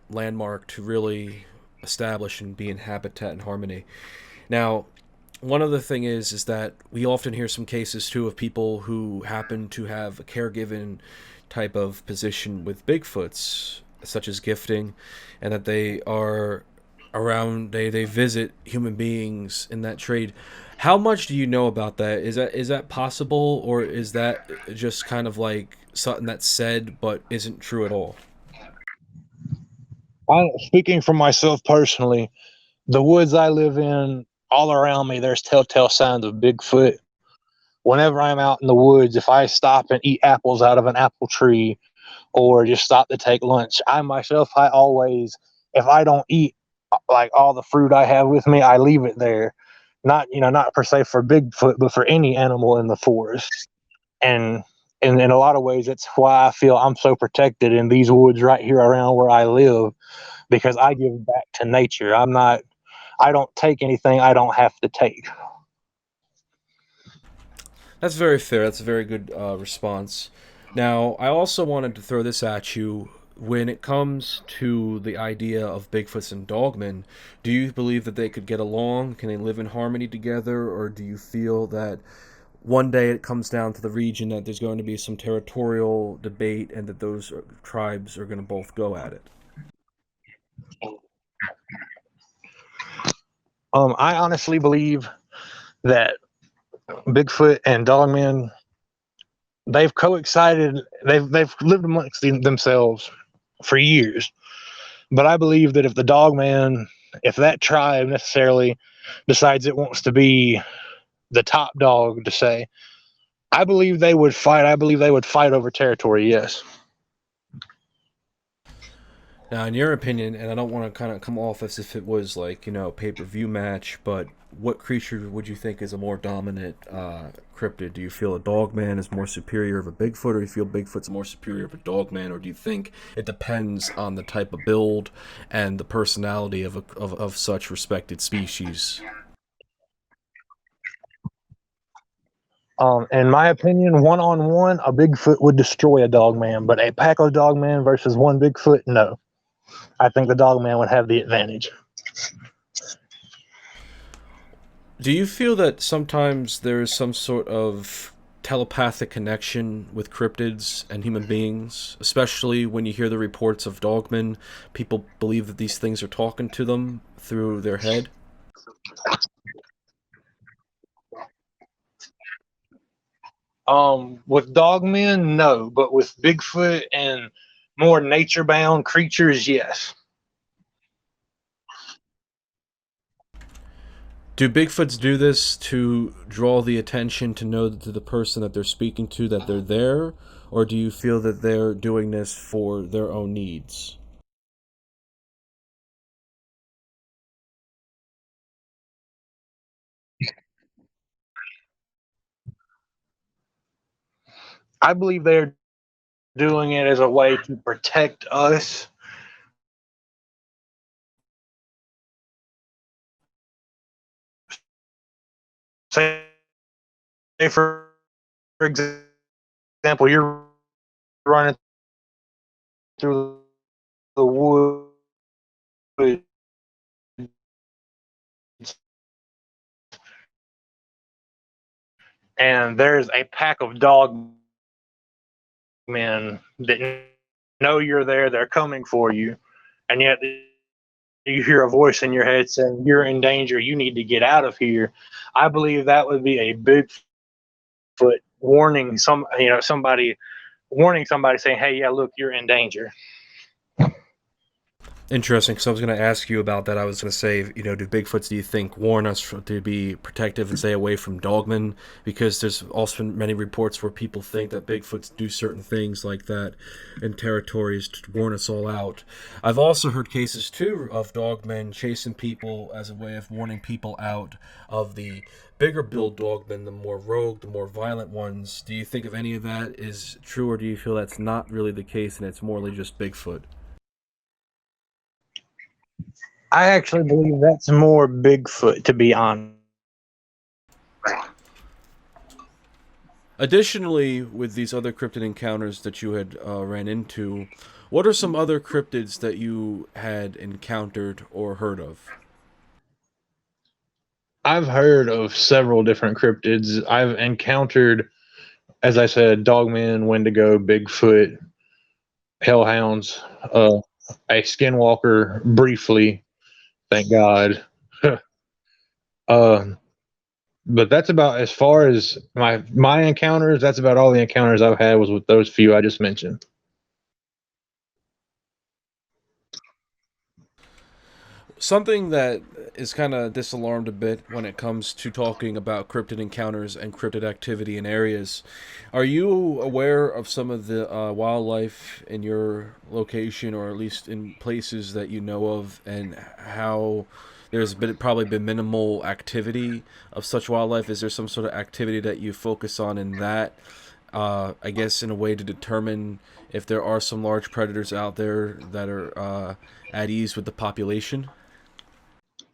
landmark to really establish and be in habitat and harmony. Now, one other thing is that we often hear some cases too of people who happen to have a caregiving type of position with Bigfoots, such as gifting, and that they are around they visit human beings in that trade. How much do you know about that? Is that possible, or is that just kind of like something that's said but isn't true at all? Speaking for myself personally, the woods I live in, all around me, there's telltale signs of Bigfoot. Whenever I'm out in the woods, if I stop and eat apples out of an apple tree or just stop to take lunch, I myself, I always, if I don't eat like all the fruit I have with me, I leave it there. Not, not per se for Bigfoot, but for any animal in the forest. And in a lot of ways, it's why I feel I'm so protected in these woods right here around where I live, because I give back to nature. I don't take anything I don't have to take. That's very fair. That's a very good response. Now, I also wanted to throw this at you. When it comes to the idea of Bigfoots and Dogmen, do you believe that they could get along? Can they live in harmony together? Or do you feel that one day it comes down to the region that there's going to be some territorial debate and that those tribes are going to both go at it? I honestly believe that Bigfoot and Dogman, they've coexisted. They've lived amongst themselves for years. But I believe that if the Dogman, if that tribe necessarily decides it wants to be the top dog, to say, I believe they would fight. I believe they would fight over territory. Yes. Now, in your opinion, and I don't want to kind of come off as if it was like, pay-per-view match, but what creature would you think is a more dominant cryptid? Do you feel a dogman is more superior of a Bigfoot, or do you feel Bigfoot's more superior of a dogman, or do you think it depends on the type of build and the personality of such respected species? In my opinion, one on one, a Bigfoot would destroy a Dogman, but a pack of Dogman versus one Bigfoot, no. I think the Dogman would have the advantage. Do you feel that sometimes there is some sort of telepathic connection with cryptids and human beings, especially when you hear the reports of dogmen? People believe that these things are talking to them through their head. With Dogmen, no, but with Bigfoot and more nature bound creatures, yes. Do Bigfoots do this to draw the attention to know to the person that they're speaking to that they're there, or do you feel that they're doing this for their own needs? I believe they're doing it as a way to protect us. Say, for example, you're running through the woods and there's a pack of dog men that know you're there, they're coming for you, and yet you hear a voice in your head saying you're in danger, you need to get out of here. I believe that would be a Bigfoot warning somebody saying, hey, yeah, look, you're in danger. Interesting, because I was going to ask you about that. I was going to say, do Bigfoots, do you think, warn us to be protective and stay away from dogmen? Because there's also been many reports where people think that Bigfoots do certain things like that in territories to warn us all out. I've also heard cases, too, of dogmen chasing people as a way of warning people out of the bigger build dogmen, the more rogue, the more violent ones. Do you think if any of that is true, or do you feel that's not really the case and it's morely just Bigfoot? I actually believe that's more Bigfoot, to be honest. Additionally, with these other cryptid encounters that you had ran into, what are some other cryptids that you had encountered or heard of? I've heard of several different cryptids. I've encountered, as I said, dogmen, Wendigo, Bigfoot, hellhounds, a skinwalker briefly, thank God. But that's about as far as my encounters. That's about all the encounters I've had was with those few I just mentioned. Something that is kind of disalarmed a bit when it comes to talking about cryptid encounters and cryptid activity in areas. Are you aware of some of the wildlife in your location, or at least in places that you know of, and how there's probably been minimal activity of such wildlife? Is there some sort of activity that you focus on in that? I guess in a way to determine if there are some large predators out there that are at ease with the population?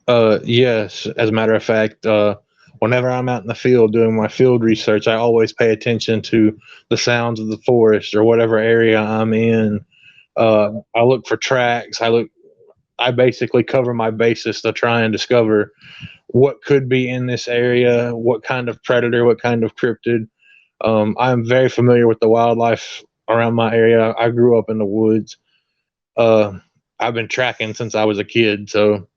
Yes, as a matter of fact, whenever I'm out in the field doing my field research, I always pay attention to the sounds of the forest or whatever area I'm in. I look for tracks. I basically cover my bases to try and discover what could be in this area, what kind of predator, what kind of cryptid. I'm very familiar with the wildlife around my area. I grew up in the woods. I've been tracking since I was a kid, so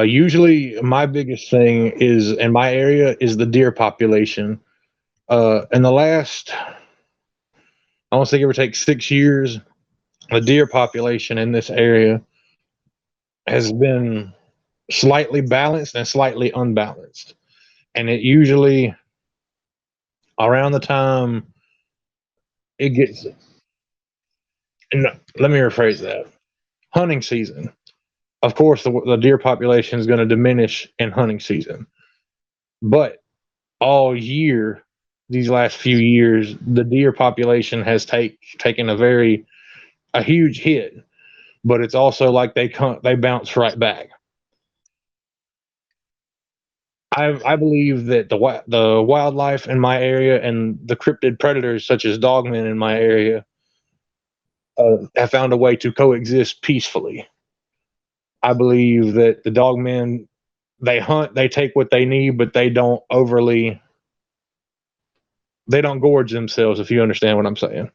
usually, my biggest thing is in my area is the deer population. In the last, I want to say, give or take 6 years, the deer population in this area has been slightly balanced and slightly unbalanced. And it usually, around the time it gets, no, let me rephrase that, hunting season. Of course, the deer population is going to diminish in hunting season. But all year, these last few years, the deer population has taken a huge hit, but it's also like they bounce right back. I believe that the wildlife in my area and the cryptid predators such as dogmen in my area have found a way to coexist peacefully. I believe that the dogmen, they hunt, they take what they need, but they don't gorge themselves, if you understand what I'm saying.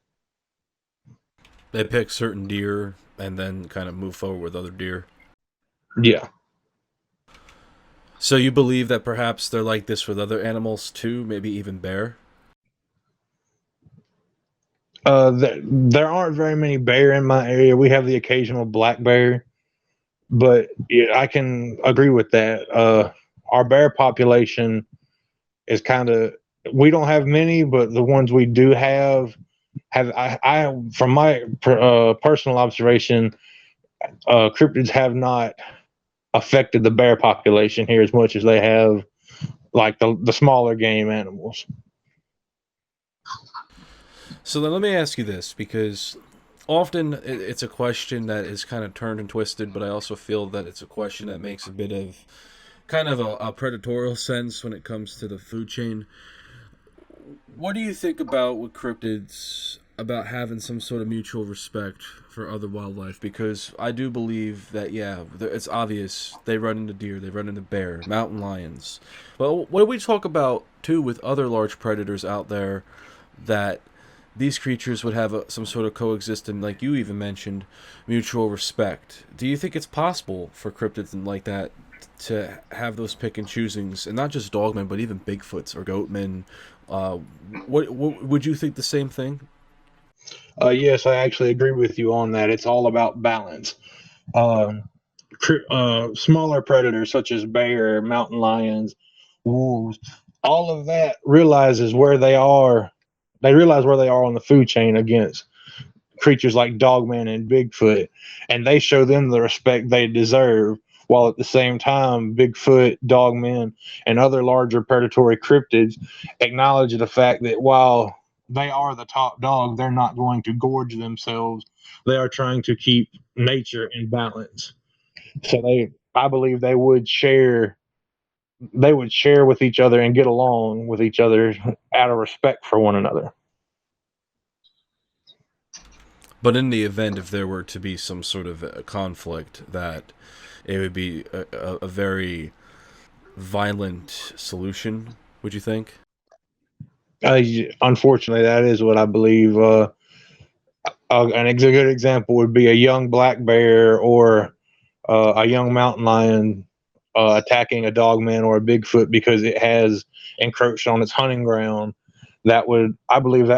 They pick certain deer and then kind of move forward with other deer. Yeah. So you believe that perhaps they're like this with other animals too, maybe even bear? There aren't very many bear in my area. We have the occasional black bear, but yeah, I can agree with that. Our bear population is kind of, we don't have many, but the ones we do have I from my personal observation, cryptids have not affected the bear population here as much as they have like the smaller game animals. So then let me ask you this, because often it's a question that is kind of turned and twisted, but I also feel that it's a question that makes a bit of kind of a predatorial sense when it comes to the food chain. What do you think about with cryptids about having some sort of mutual respect for other wildlife? Because I do believe that, yeah, it's obvious they run into deer, they run into bear, mountain lions. But what do we talk about too with other large predators out there that these creatures would have some sort of coexistent, like you even mentioned, mutual respect? Do you think it's possible for cryptids and like that to have those pick and choosings, and not just dogmen, but even Bigfoots or goatmen? Uh, what would you think the same thing? Yes, I actually agree with you on that. It's all about balance. Um, Smaller predators such as bear, mountain lions, wolves, all of that realizes where they are. They realize where they are on the food chain against creatures like Dogman and Bigfoot, and they show them the respect they deserve. While at the same time, Bigfoot, Dogmen, and other larger predatory cryptids acknowledge the fact that while they are the top dog, they're not going to gorge themselves. They are trying to keep nature in balance. So I believe they would share with each other and get along with each other out of respect for one another. But in the event if there were to be some sort of a conflict, that it would be a very violent solution, would you think? Uh, Unfortunately, that is what I believe. A good example would be a young black bear or a young mountain lion attacking a dogman or a Bigfoot because it has encroached on its hunting ground. I believe,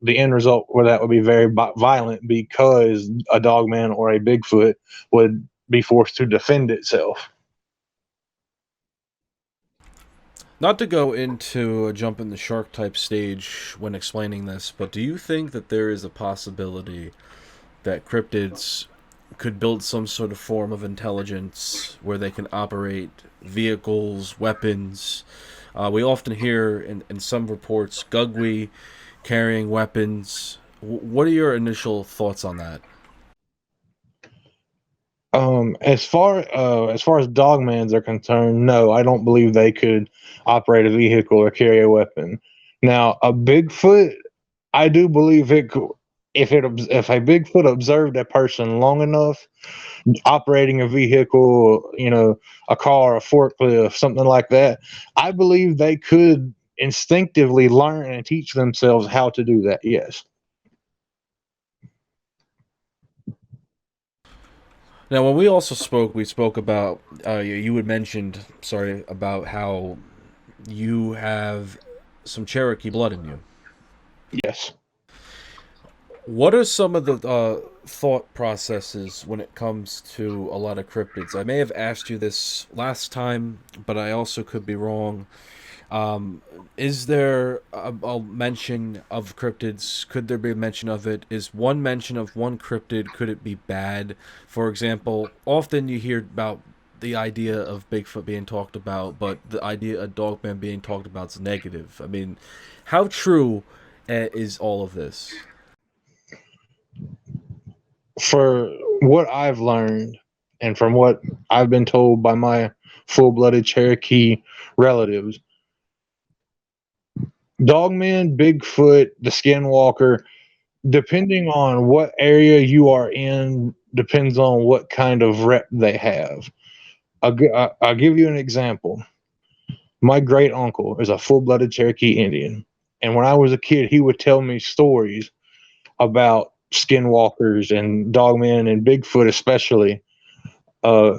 the end result where that would be very violent because a dogman or a Bigfoot would be forced to defend itself. Not to go into a jump in the shark type stage when explaining this, but do you think that there is a possibility that cryptids could build some sort of form of intelligence where they can operate vehicles, weapons? We often hear in some reports Gugwi carrying weapons. What are your initial thoughts on that? As far as dogmans are concerned, no, I don't believe they could operate a vehicle or carry a weapon. Now, a Bigfoot, I do believe it could. If a Bigfoot observed a person long enough operating a vehicle, a car, a forklift, something like that, I believe they could instinctively learn and teach themselves how to do that. Yes. Now, when we also spoke, we spoke about you had mentioned, sorry, about how you have some Cherokee blood in you. Yes. What are some of the thought processes when it comes to a lot of cryptids? I may have asked you this last time, but I also could be wrong. Is there a mention of cryptids? Could there be a mention of it? Is one mention of one cryptid, could it be bad? For example, often you hear about the idea of Bigfoot being talked about, but the idea of Dogman being talked about is negative. I mean, how true is all of this? For what I've learned and from what I've been told by my full-blooded Cherokee relatives, Dogman, Bigfoot, the Skinwalker, depending on what area you are in, depends on what kind of rep they have. I'll give you an example. My great uncle is a full-blooded Cherokee Indian, and when I was a kid, he would tell me stories about skinwalkers and dogmen and Bigfoot, especially. Uh,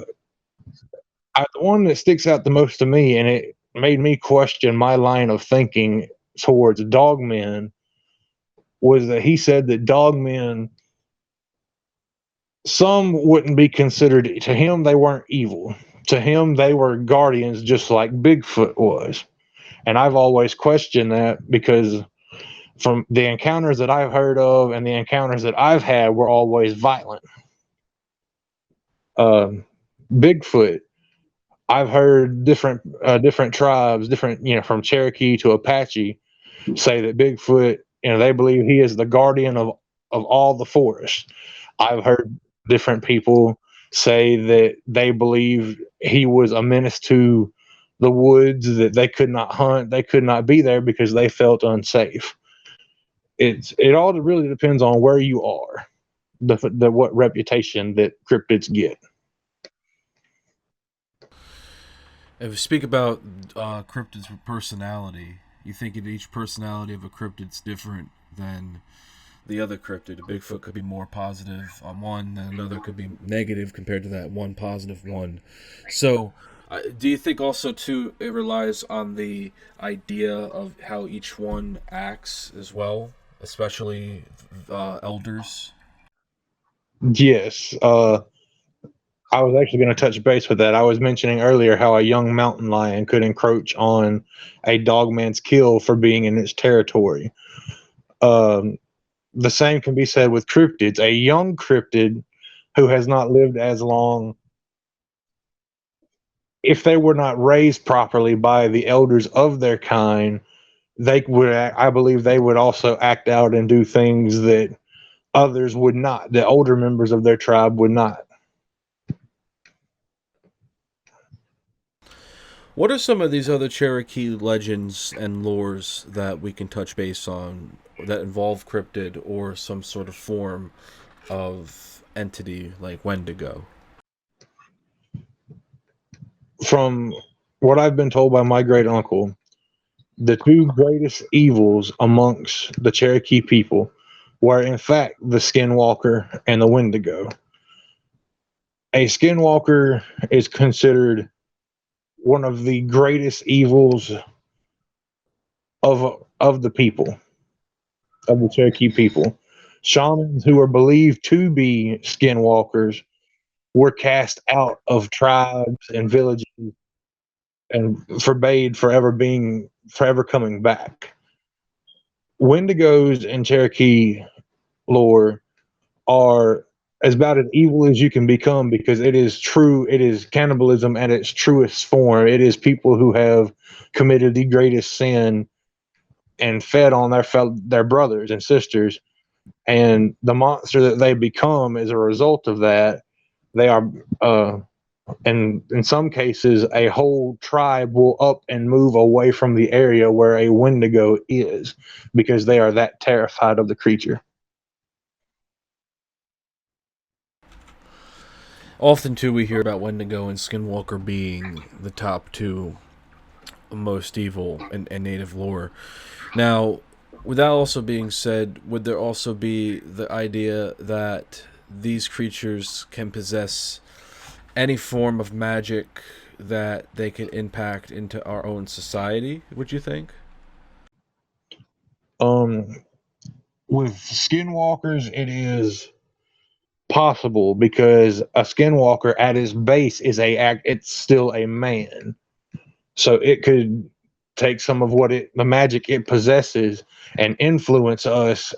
the one that sticks out the most to me, and it made me question my line of thinking towards dogmen, was that he said that dogmen, some wouldn't be considered, to him, they weren't evil. To him, they were guardians just like Bigfoot was. And I've always questioned that because from the encounters that I've heard of and the encounters that I've had were always violent. Um, Bigfoot, I've heard different tribes, different from Cherokee to Apache, say that Bigfoot They believe he is the guardian of all the forest. I've heard different people say that they believe he was a menace to the woods, that they could not hunt, they could not be there because they felt unsafe. It all really depends on where you are, the what reputation that cryptids get. If we speak about cryptids' personality, you think that each personality of a cryptid's different than the other cryptid. A Bigfoot could be more positive on one, and another could be negative compared to that one positive one. So, do you think also too it relies on the idea of how each one acts as well, especially elders? Yes, I was actually going to touch base with that. I was mentioning earlier how a young mountain lion could encroach on a dogman's kill for being in its territory. Um, the same can be said with cryptids. A young cryptid who has not lived as long, if they were not raised properly by the elders of their kind, they would, I believe, they would also act out and do things that others would not. The older members of their tribe would not. What are some of these other Cherokee legends and lores that we can touch base on that involve cryptid or some sort of form of entity like Wendigo? From what I've been told by my great uncle, the two greatest evils amongst the Cherokee people were, in fact, the Skinwalker and the Wendigo. A Skinwalker is considered one of the greatest evils of the people, of the Cherokee people. Shamans who are believed to be Skinwalkers were cast out of tribes and villages and forbade forever coming back. Wendigos in Cherokee lore are as about as evil as you can become, because it is true. It is cannibalism at its truest form. It is people who have committed the greatest sin and fed on their brothers and sisters, and the monster that they become as a result of that, they are and in some cases a whole tribe will up and move away from the area where a Wendigo is, because they are that terrified of the creature. Often, too, we hear about Wendigo and Skinwalker being the top two most evil in native lore. Now, with that also being said, would there also be the idea that these creatures can possess any form of magic that they can impact into our own society, would you think? um with skinwalkers, it is possible, because a skinwalker at its base is it's still a man, so it could take some of the magic it possesses and influence us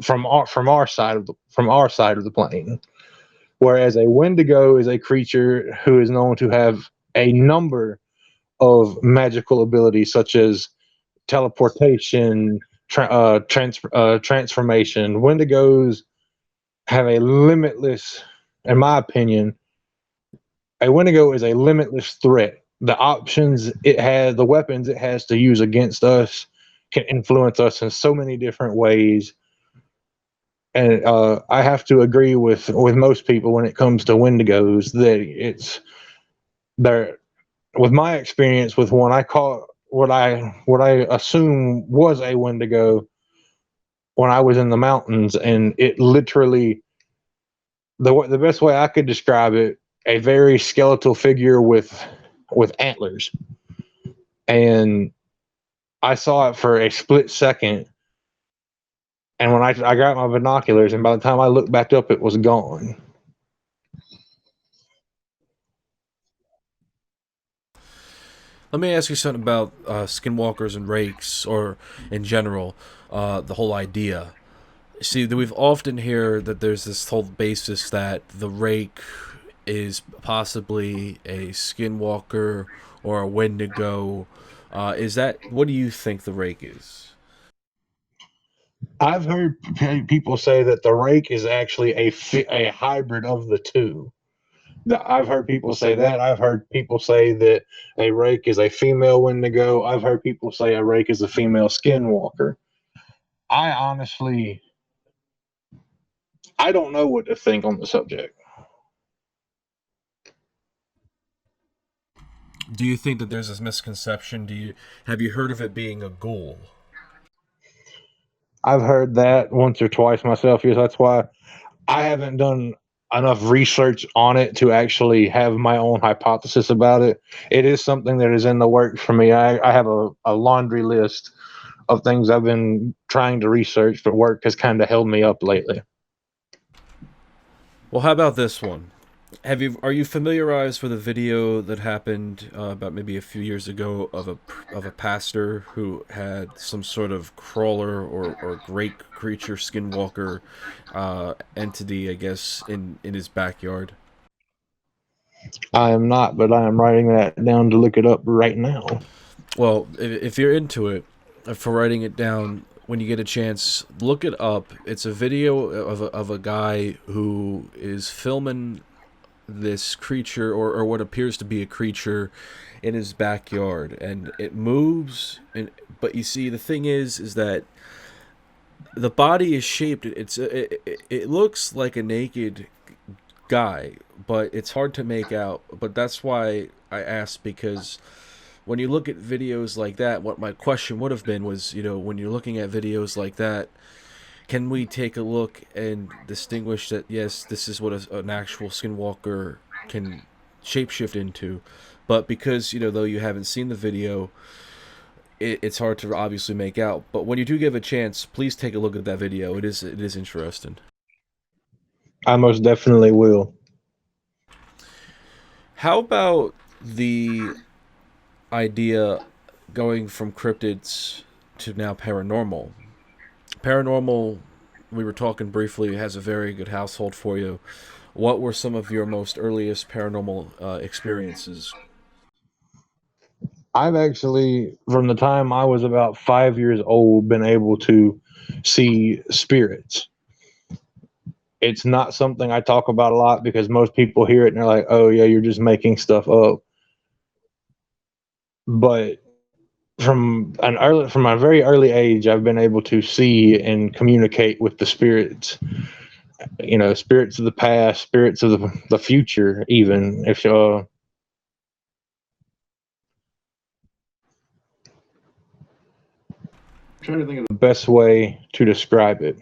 from our side of the plane. Whereas a Wendigo is a creature who is known to have a number of magical abilities, such as teleportation, transformation. Wendigos have a limitless, in my opinion, a Wendigo is a limitless threat. The options it has, the weapons it has to use against us, can influence us in so many different ways. And I have to agree with most people when it comes to Wendigos that it's there. With my experience with one, I call what I assume was a Wendigo when I was in the mountains, and it literally, the best way I could describe it, a very skeletal figure with antlers, and I saw it for a split second, and when I got my binoculars, and by the time I looked back up, it was gone. Let me ask you something about skinwalkers and rakes, or in general, the whole idea. See, we've often hear that there's this whole basis that the rake is possibly a skinwalker or a wendigo. Is that, what do you think the rake is? I've heard people say that the rake is actually a hybrid of the two. I've heard people say that. I've heard people say that a rake is a female Wendigo. I've heard people say a rake is a female skinwalker. I honestly, I don't know what to think on the subject. Do you think that there's this misconception? Have you heard of it being a ghoul? I've heard that once or twice myself. Yes, that's why I haven't done enough research on it to actually have my own hypothesis about it. It is something that is in the works for me. I have a laundry list of things I've been trying to research, but work has kind of held me up lately. Well, how about this one? Are you familiarized with a video that happened about maybe a few years ago of a pastor who had some sort of crawler or great creature skinwalker entity, I guess, in his backyard? I am not, but I am writing that down to look it up right now. Well, if you're into it, for writing it down, when you get a chance, look it up. It's a video of a guy who is filming this creature, or what appears to be a creature, in his backyard, and it moves. But you see, the thing is that the body is shaped. It looks like a naked guy, but it's hard to make out. But that's why I asked, because when you look at videos like that, what my question would have been was, when you're looking at videos like that, can we take a look and distinguish that, yes, this is what an actual skinwalker can shapeshift into? But because, though you haven't seen the video, it's hard to obviously make out. But when you do give a chance, please take a look at that video. It is interesting. I most definitely will. How about the idea going from cryptids to now paranormal? Paranormal, we were talking briefly, has a very good household for you. What were some of your most earliest paranormal experiences? I've actually, from the time I was about 5 years old, been able to see spirits. It's not something I talk about a lot because most people hear it and they're like, "Oh yeah, you're just making stuff up." But from a very early age, I've been able to see and communicate with the spirits. Spirits of the past, spirits of the future. Even if trying to think of the best way to describe it.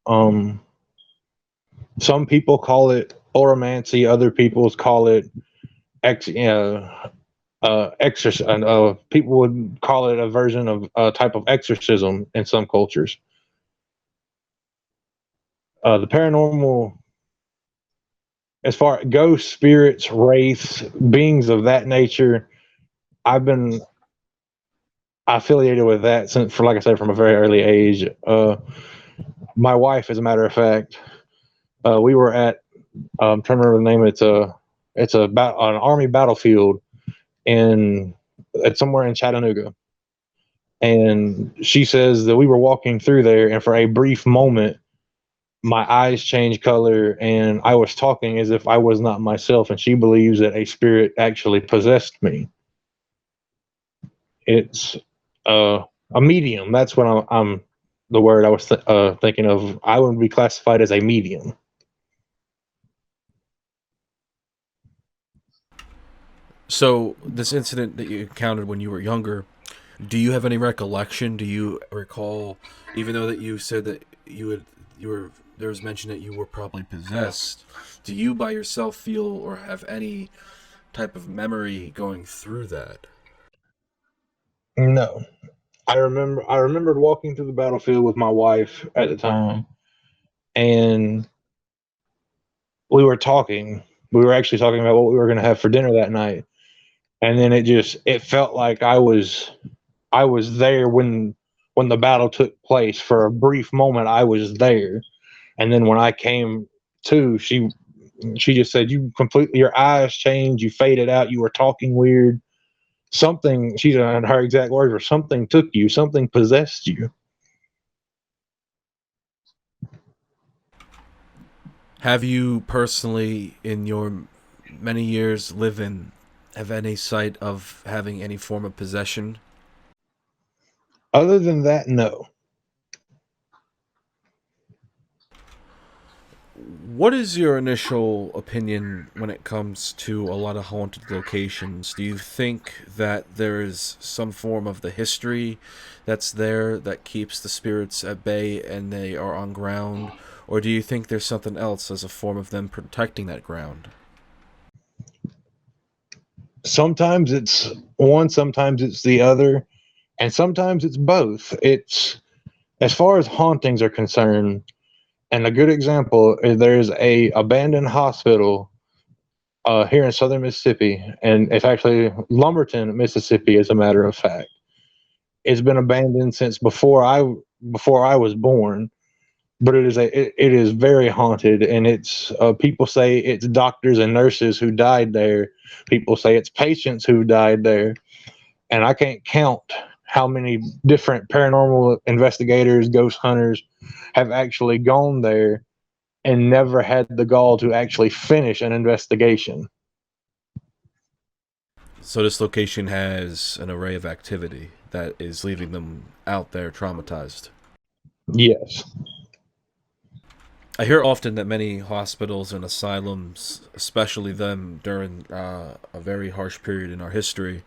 Um, some people call it oromancy. Other people call it exorcism. People would call it a version of a type of exorcism in some cultures. The paranormal, as far as ghosts, spirits, wraiths, beings of that nature, I've been affiliated with that since, for like I said, from a very early age. My wife, as a matter of fact, we were at I'm trying to remember the name. It's an army battlefield it's somewhere in Chattanooga, and she says that we were walking through there, and for a brief moment, my eyes changed color, and I was talking as if I was not myself, and she believes that a spirit actually possessed me. It's a medium. That's what I'm the word I was thinking of. I would be classified as a medium. So, this incident that you encountered when you were younger, do you have any recollection? Do you recall, even though that you said that there was mention that you were probably possessed, do you by yourself feel or have any type of memory going through that? No, I remembered walking through the battlefield with my wife at the time, and we were talking. We were actually talking about what we were going to have for dinner that night, and then it felt like I was there when the battle took place. For a brief moment, I was there, and then when I came to, she just said, "You completely, your eyes changed. You faded out. You were talking weird. Something." She said, her exact words were, "Something took you. Something possessed you." Have you personally, in your many years living, have any sight of having any form of possession? Other than that, no. What is your initial opinion when it comes to a lot of haunted locations? Do you think that there is some form of the history that's there that keeps the spirits at bay and they are on ground? Or do you think there's something else as a form of them protecting that ground? Sometimes it's one, sometimes it's the other, and sometimes it's both. It's as far as hauntings are concerned, and a good example is there's a abandoned hospital here in southern Mississippi, and it's actually Lumberton, Mississippi, as a matter of fact. It's been abandoned since before I was born, but it is very haunted, and it's people say it's doctors and nurses who died there. People say it's patients who died there, and I can't count how many different paranormal investigators, ghost hunters have actually gone there and never had the gall to actually finish an investigation. So this location has an array of activity that is leaving them out there traumatized. Yes. I hear often that many hospitals and asylums, especially them during a very harsh period in our history,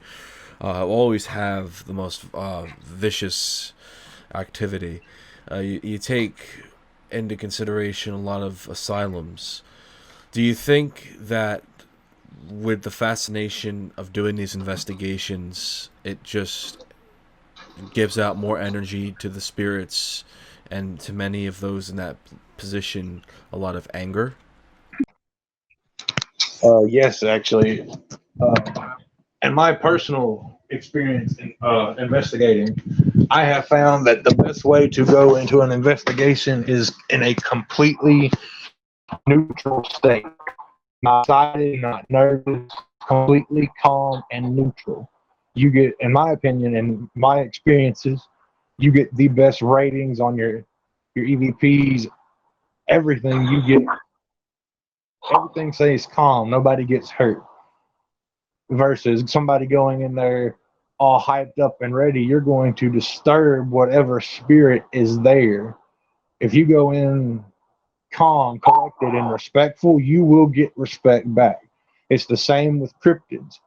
always have the most vicious activity. You take into consideration a lot of asylums. Do you think that with the fascination of doing these investigations, it just gives out more energy to the spirits and to many of those in that position a lot of anger? Yes, actually. In my personal experience in investigating, I have found that the best way to go into an investigation is in a completely neutral state. Not excited, not nervous, completely calm and neutral. You get, in my opinion, and my experiences, you get the best ratings on your EVPs. Everything you get, everything stays calm. Nobody gets hurt. Versus somebody going in there all hyped up and ready, you're going to disturb whatever spirit is there. If you go in calm, collected, and respectful, you will get respect back. It's the same with cryptids.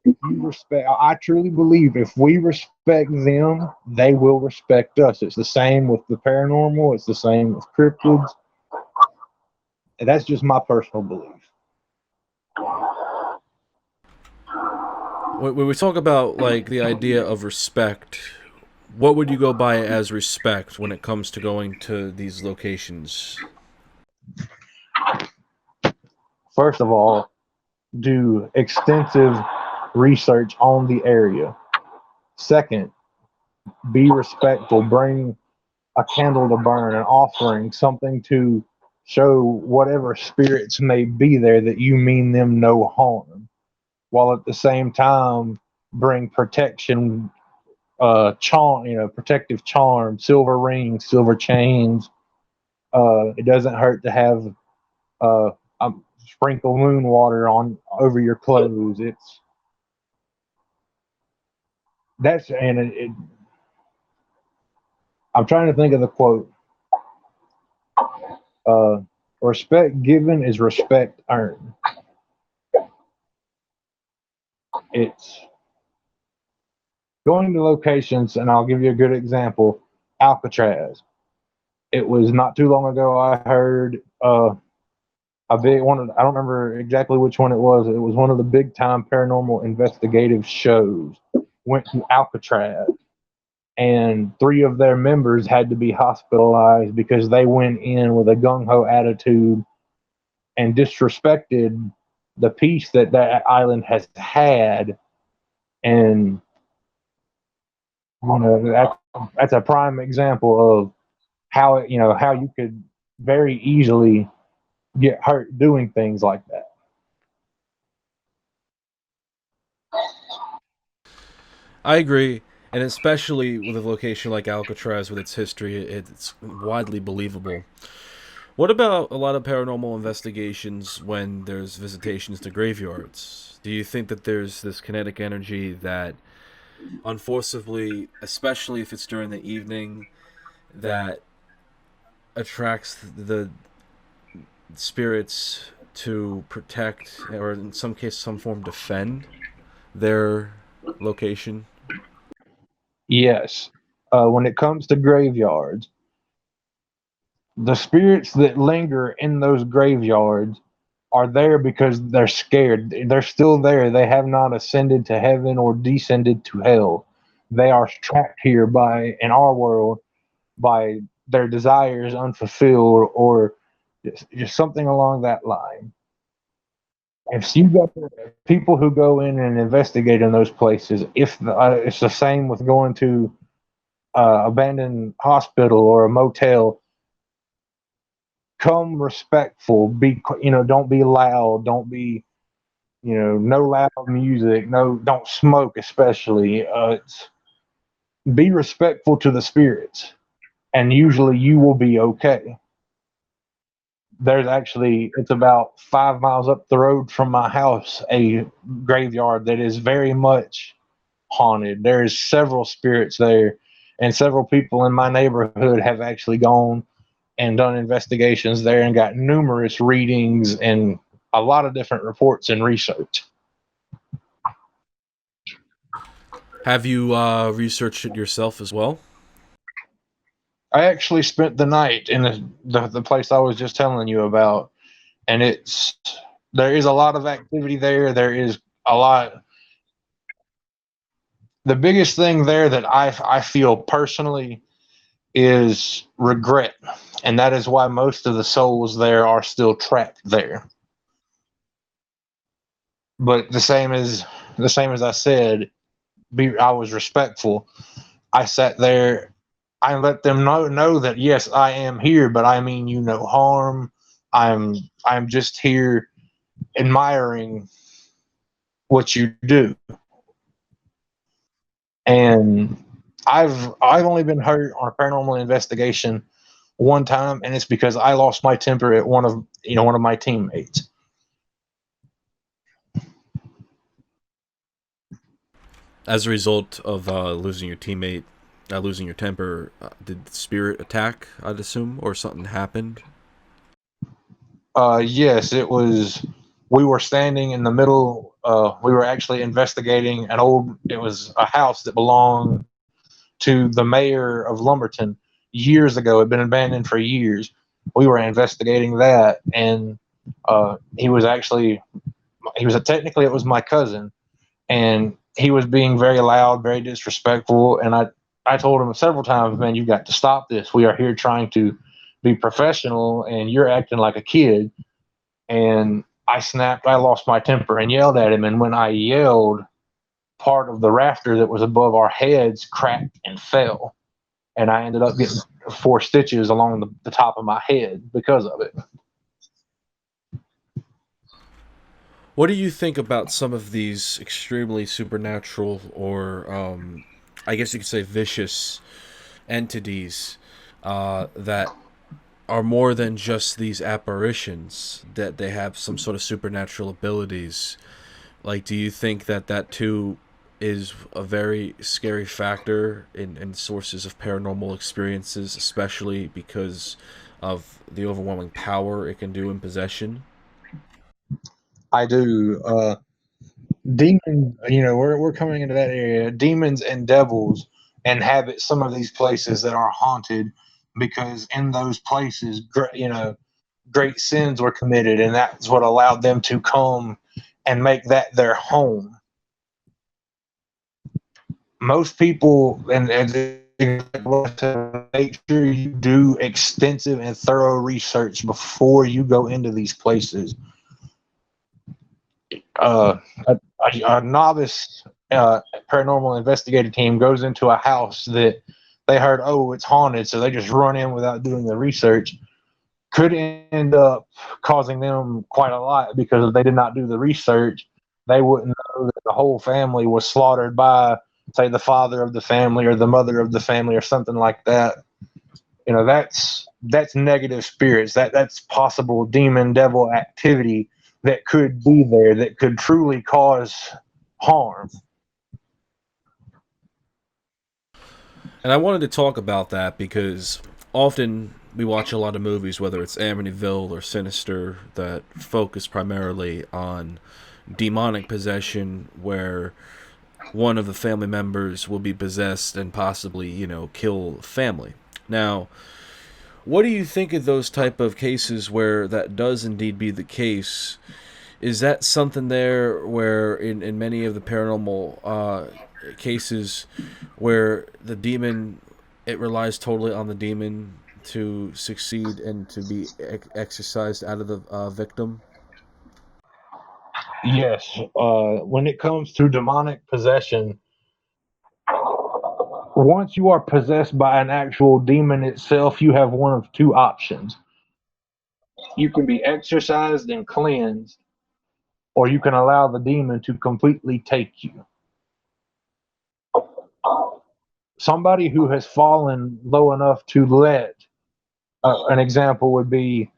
If you respect, I truly believe if we respect them, they will respect us. It's the same with the paranormal. It's the same with cryptids. And that's just my personal belief. When we talk about like the idea of respect, what would you go by as respect when it comes to going to these locations? First of all, do extensive research on the area. Second, be respectful. Bring a candle to burn, an offering, something to show whatever spirits may be there that you mean them no harm, while at the same time bring protection, charm, protective charm, silver rings, silver chains. It doesn't hurt to have uh, sprinkle moon water on over your clothes. It's that's and it I'm trying to think of the quote. Uh, Respect given is respect earned. It's going to locations, and I'll give you a good example. Alcatraz. It was not too long ago. I heard a big one. I don't remember exactly which one it was. It was one of the big time paranormal investigative shows. Went to Alcatraz, and three of their members had to be hospitalized because they went in with a gung ho attitude and disrespected the peace that that island has had. And that's a prime example of how how you could very easily get hurt doing things like that. I agree, and especially with a location like Alcatraz with its history, it's widely believable. What about a lot of paranormal investigations when there's visitations to graveyards? Do you think that there's this kinetic energy that, unfortunately, especially if it's during the evening, that attracts the spirits to protect, or in some cases, some form defend their location? Yes. When it comes to graveyards, the spirits that linger in those graveyards are there because they're scared. They're still there. They have not ascended to heaven or descended to hell. They are trapped here by, in our world, by their desires unfulfilled or just something along that line. If you got people who go in and investigate in those places, if it's the same with going to abandoned hospital or a motel, come respectful. Be don't be loud. Don't be no loud music. No, don't smoke especially. Be respectful to the spirits, and usually you will be okay. There's actually, it's about 5 miles up the road from my house, a graveyard that is very much haunted. There's several spirits there, and several people in my neighborhood have actually gone and done investigations there and got numerous readings and a lot of different reports and research. Have you researched it yourself as well? I actually spent the night in the place I was just telling you about, and there is a lot of activity there. There is a lot. The biggest thing there that I feel personally is regret, and that is why most of the souls there are still trapped there. But the same as I said, I was respectful. I sat there. I let them know that yes, I am here, but I mean you no harm. I'm just here admiring what you do. And I've only been hurt on a paranormal investigation one time, and it's because I lost my temper at one of my teammates. As a result of losing your teammate, losing your temper, did the spirit attack, I'd assume, or something happened? Yes, it was. We were standing in the middle. We were actually investigating an old. It was a house that belonged to the mayor of Lumberton years ago. It had been abandoned for years. We were investigating that, and he was technically, it was my cousin, and he was being very loud, very disrespectful. And I told him several times, man, you got to stop this. We are here trying to be professional, and you're acting like a kid. And I snapped. I lost my temper and yelled at him. And when I yelled, part of the rafter that was above our heads cracked and fell. And I ended up getting 4 stitches along the top of my head because of it. What do you think about some of these extremely supernatural, or I guess you could say vicious entities that are more than just these apparitions, that they have some sort of supernatural abilities? Like, do you think that that too is a very scary factor in sources of paranormal experiences, especially because of the overwhelming power it can do in possession? I do. Demons, we're coming into that area. Demons and devils inhabit some of these places that are haunted because in those places, great sins were committed, and that's what allowed them to come and make that their home. Most people, and make sure you do extensive and thorough research before you go into these places. A novice paranormal investigator team goes into a house that they heard, oh, it's haunted, so they just run in without doing the research. Could end up causing them quite a lot because if they did not do the research, they wouldn't know that the whole family was slaughtered by, say, the father of the family or the mother of the family or something like that. That's that's negative spirits. That's possible demon devil activity that could be there, that could truly cause harm. And I wanted to talk about that because often we watch a lot of movies, whether it's Amityville or Sinister, that focus primarily on demonic possession, where one of the family members will be possessed and possibly, kill family. Now, what do you think of those type of cases where that does indeed be the case? Is that something there where in many of the paranormal cases where the demon, it relies totally on the demon to succeed and to be exorcised out of the victim? Yes, when it comes to demonic possession, once you are possessed by an actual demon itself, you have one of two options. You can be exorcised and cleansed, or you can allow the demon to completely take you. Somebody who has fallen low enough to let, an example would be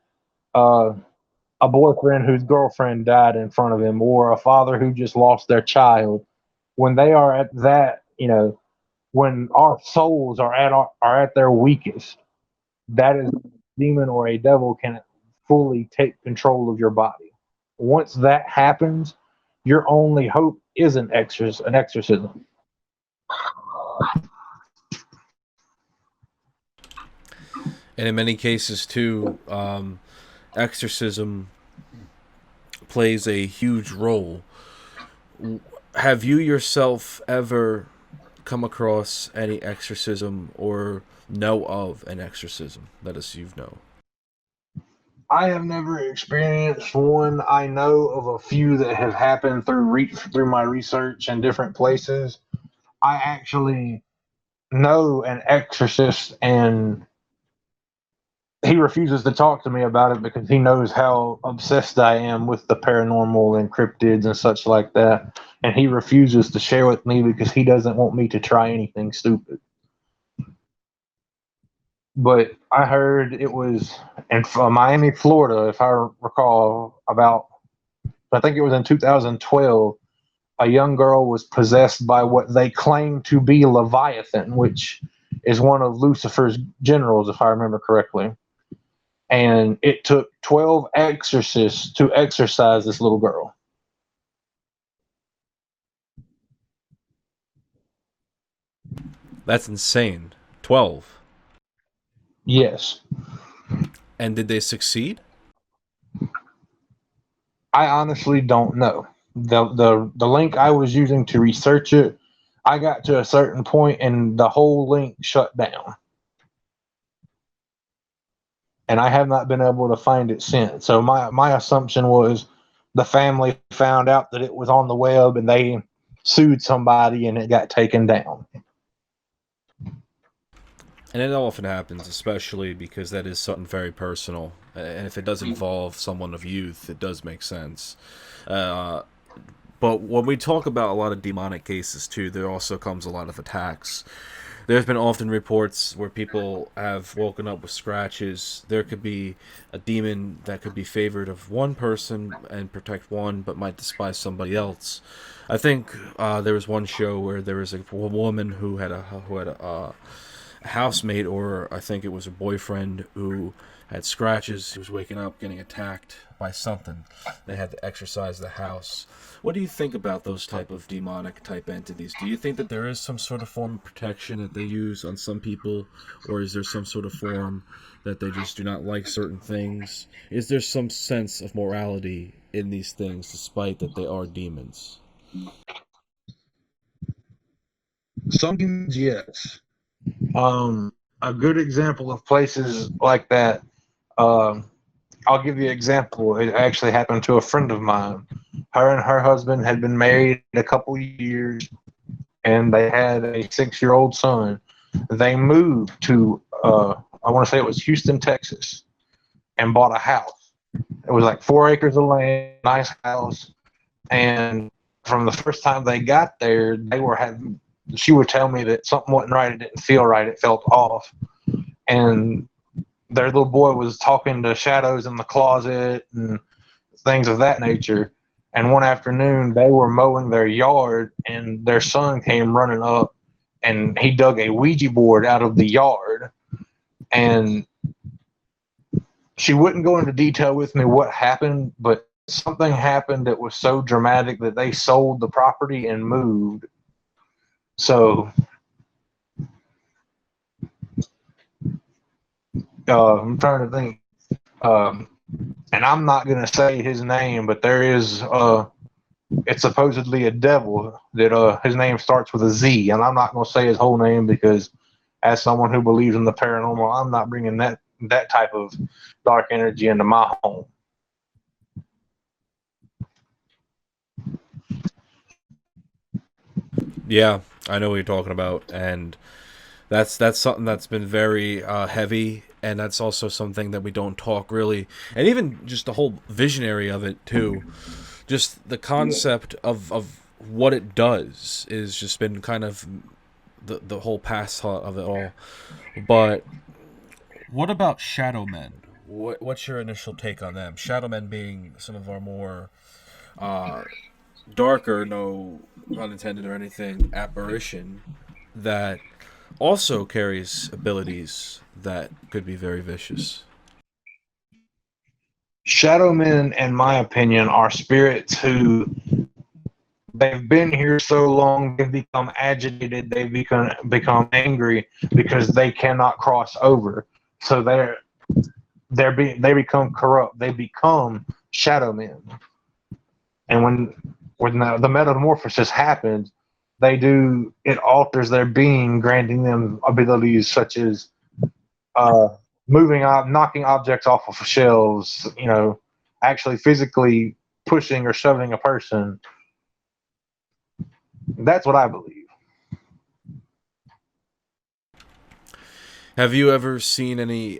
uh, a boyfriend whose girlfriend died in front of him, or a father who just lost their child. When they are at that, when our souls are at their weakest, that is a demon or a devil can fully take control of your body. Once that happens, your only hope is an exorcism. And in many cases, too, exorcism plays a huge role. Have you yourself ever come across any exorcism or know of an exorcism that is you've known? I have never experienced one. I know of a few that have happened through my research in different places. I actually know an exorcist, and he refuses to talk to me about it because he knows how obsessed I am with the paranormal and cryptids and such like that. And he refuses to share with me because he doesn't want me to try anything stupid. But I heard it was in Miami, Florida, if I recall, I think it was in 2012, a young girl was possessed by what they claim to be Leviathan, which is one of Lucifer's generals, if I remember correctly. And it took 12 exorcists to exorcise this little girl. That's insane. 12. Yes. And did they succeed? I honestly don't know. The link I was using to research it, I got to a certain point and the whole link shut down. And I have not been able to find it since. So my assumption was the family found out that it was on the web and they sued somebody and it got taken down. And it often happens, especially because that is something very personal. And if it does involve someone of youth, it does make sense. But when we talk about a lot of demonic cases, too, there also comes a lot of attacks. There's been often reports where people have woken up with scratches. There could be a demon that could be favored of one person and protect one, but might despise somebody else. I think there was one show where there was a woman who had a housemate, or I think it was a boyfriend, who had scratches. He was waking up getting attacked by something. They had to exorcise the house. What do you think about those type of demonic type entities? Do you think that there is some sort of form of protection that they use on some people, or is there some sort of form that they just do not like certain things? Is there some sense of morality in these things despite that they are demons? Some demons, yes. A good example of places like that, I'll give you an example. It actually happened to a friend of mine. Her and her husband had been married a couple years, and they had a 6-year-old son. They moved to, I want to say it was Houston, Texas, and bought a house. It was like 4 acres of land, nice house. And from the first time they got there, she would tell me that something wasn't right. It didn't feel right. It felt off. And their little boy was talking to shadows in the closet and things of that nature. And one afternoon, they were mowing their yard, and their son came running up, and he dug a Ouija board out of the yard. And she wouldn't go into detail with me what happened, but something happened that was so dramatic that they sold the property and moved. So I'm trying to think. And I'm not going to say his name, but there is, it's supposedly a devil that his name starts with a Z. And I'm not going to say his whole name because, as someone who believes in the paranormal, I'm not bringing that type of dark energy into my home. Yeah, I know what you're talking about, and that's something that's been very heavy, and that's also something that we don't talk really, and even just the whole visionary of it too. Just the concept of what it does is just been kind of the whole past of it all. But what about shadow men? What's your initial take on them? Shadow men being some of our more uh, darker, no pun intended or anything, apparition that also carries abilities that could be very vicious. Shadow men, in my opinion, are spirits who they've been here so long they've become agitated, they've become angry because they cannot cross over. So they become corrupt. They become shadow men. And when the metamorphosis happens, it alters their being, granting them abilities such as uh, knocking objects off of shelves, actually physically pushing or shoving a person. That's what I believe. Have you ever seen any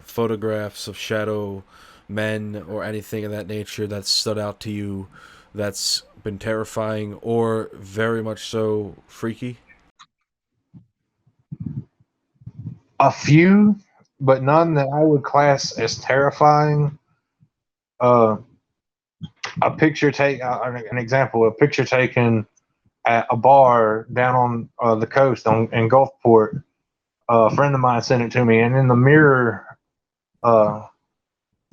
photographs of shadow men or anything of that nature that stood out to you that's been terrifying or very much so freaky? A few, but none that I would class as terrifying. Uh, an example, a picture taken at a bar down on the coast in Gulfport. A friend of mine sent it to me, and uh,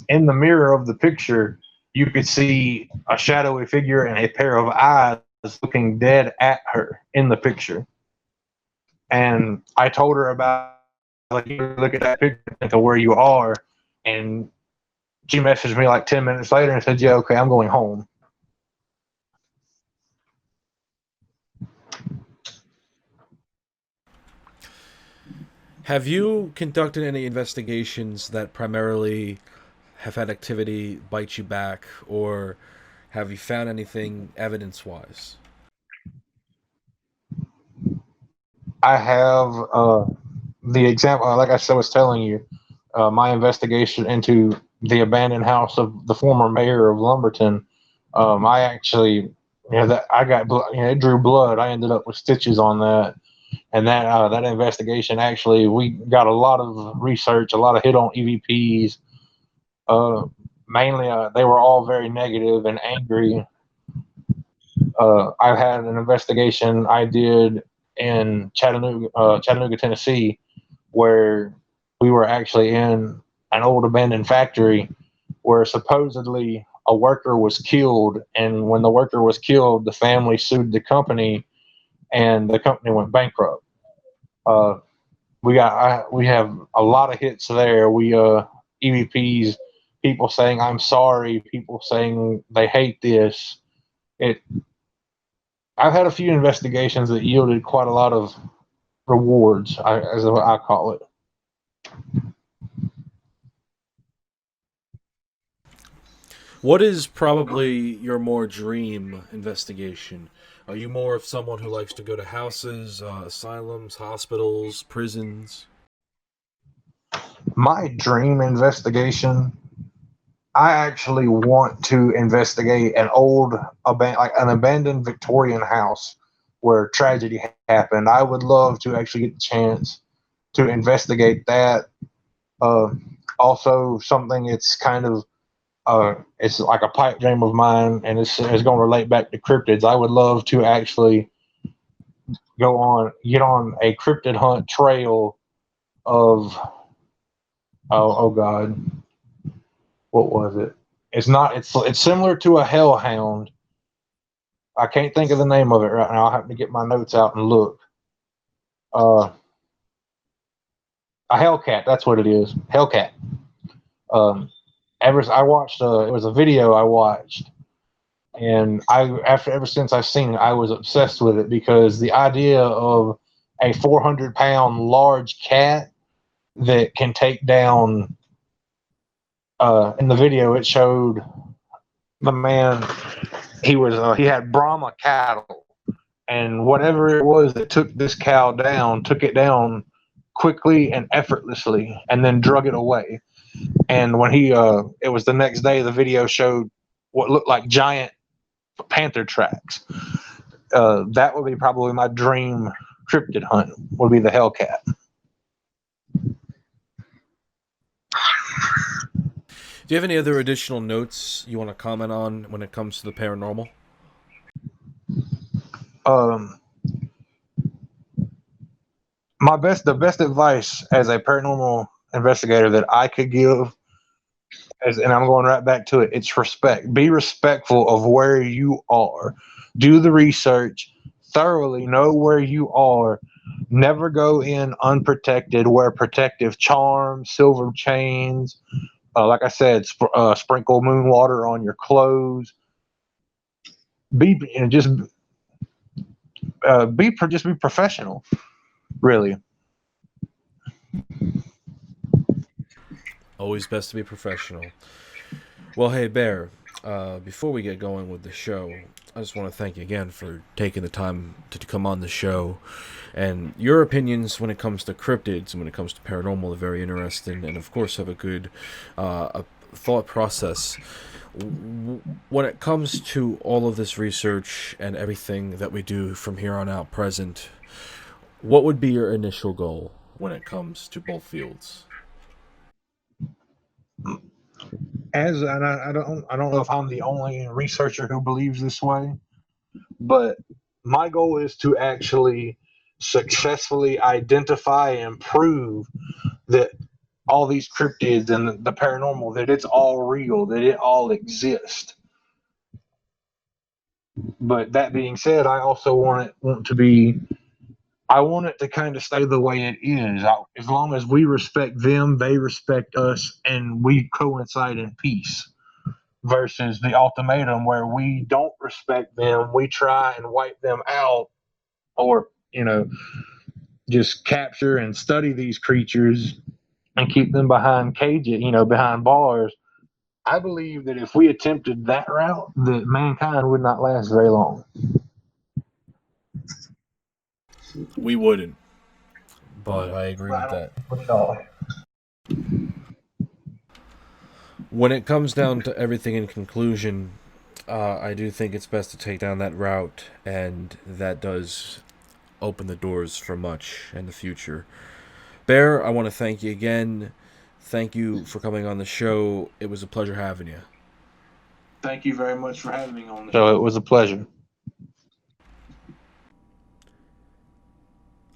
in the mirror of the picture, you could see a shadowy figure and a pair of eyes looking dead at her in the picture. And I told her about, like, you look at that picture to where you are, and she messaged me like 10 minutes later and said, "Yeah, okay, I'm going home." Have you conducted any investigations that primarily have had activity bite you back, or have you found anything evidence wise? I have the example, like I was telling you, my investigation into the abandoned house of the former mayor of Lumberton. I actually, that I got, it drew blood. I ended up with stitches on that, and that investigation actually, we got a lot of research, a lot of hit on EVPs. Uh, Mainly, they were all very negative and angry. I've had an investigation I did in Chattanooga, Tennessee, where we were actually in an old abandoned factory where supposedly a worker was killed, and when the worker was killed, the family sued the company, and the company went bankrupt. Uh, we have a lot of hits there. EVPs, people saying I'm sorry, people saying they hate this. It I've had a few investigations that yielded quite a lot of rewards, as I call it. What is probably your more dream investigation? Are you more of someone who likes to go to houses, asylums, hospitals, prisons? My dream investigation, I actually want to investigate like an abandoned Victorian house where tragedy happened. I would love to actually get the chance to investigate that. Uh, Also, something it's kind of it's like a pipe dream of mine, and it's going to relate back to cryptids. I would love to actually get on a cryptid hunt trail of oh god, what was it? It's not. It's similar to a hellhound. I can't think of the name of it right now. I'll have to get my notes out and look. A hellcat. That's what it is. Hellcat. I watched. It was a video I watched, and ever since I've seen it, I was obsessed with it because the idea of a 400-pound large cat that can take down. In the video, it showed the man. He had Brahma cattle, and whatever it was that took this cow down, took it down quickly and effortlessly, and then drug it away. And when it was the next day, the video showed what looked like giant panther tracks. That would be probably my dream cryptid hunt. Would be the Hellcat. Do you have any other additional notes you want to comment on when it comes to the paranormal? The best advice as a paranormal investigator that I could give, and I'm going right back to it, it's respect. Be respectful of where you are. Do the research thoroughly. Know where you are. Never go in unprotected. Wear protective charms, silver chains. Like I said, sprinkle moon water on your clothes. Just be professional. Really. Always best to be professional. Well, hey, Bear, before we get going with the show, I just want to thank you again for taking the time to come on the show. And your opinions when it comes to cryptids and when it comes to paranormal are very interesting, and of course have a good thought process. When it comes to all of this research and everything that we do from here on out present, what would be your initial goal when it comes to both fields? I don't know if I'm the only researcher who believes this way, but my goal is to actually successfully identify and prove that all these cryptids and the paranormal, that it's all real, that it all exists. But that being said, I also want it to kind of stay the way it is. As long as we respect them, they respect us, and we coincide in peace. Versus the ultimatum where we don't respect them, we try and wipe them out, or just capture and study these creatures and keep them behind cages, behind bars. I believe that if we attempted that route, that mankind would not last very long. We wouldn't, but I agree with that. When it comes down to everything in conclusion, I do think it's best to take down that route, and that does open the doors for much in the future. Bear, I want to thank you again. Thank you for coming on the show. It was a pleasure having you. Thank you very much for having me on the show. It was a pleasure.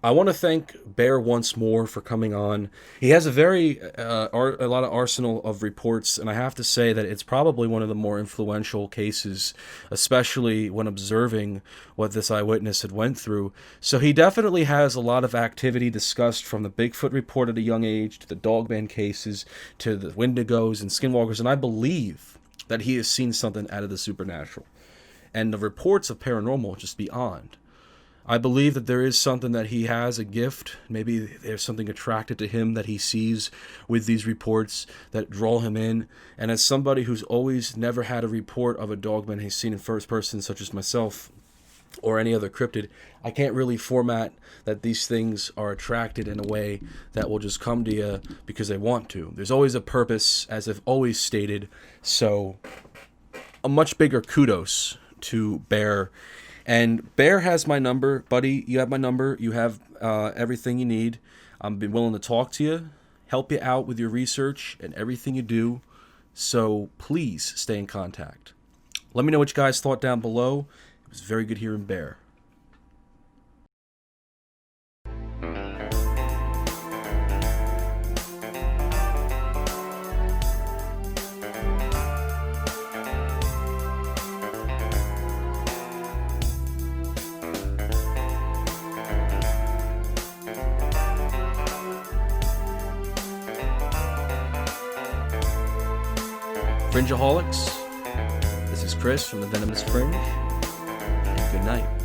I want to thank Bear once more for coming on. He has a lot of arsenal of reports, and I have to say that it's probably one of the more influential cases, especially when observing what this eyewitness had went through. So he definitely has a lot of activity discussed, from the Bigfoot report at a young age, to the dogman cases, to the Windigos and skinwalkers, and I believe that he has seen something out of the supernatural. And the reports of paranormal just beyond. I believe that there is something that he has, a gift. Maybe there's something attracted to him that he sees with these reports that draw him in. And as somebody who's always never had a report of a dogman he's seen in first person, such as myself or any other cryptid, I can't really format that these things are attracted in a way that will just come to you because they want to. There's always a purpose, as I've always stated. So a much bigger kudos to Bear. And Bear has my number, buddy. You have my number. You have everything you need. I'm been willing to talk to you. help you out with your research and everything you do. So please stay in contact. Let me know what you guys thought down below. It was very good hearing Bear. Fringeaholics, this is Chris from the Venomous Fringe, and good night.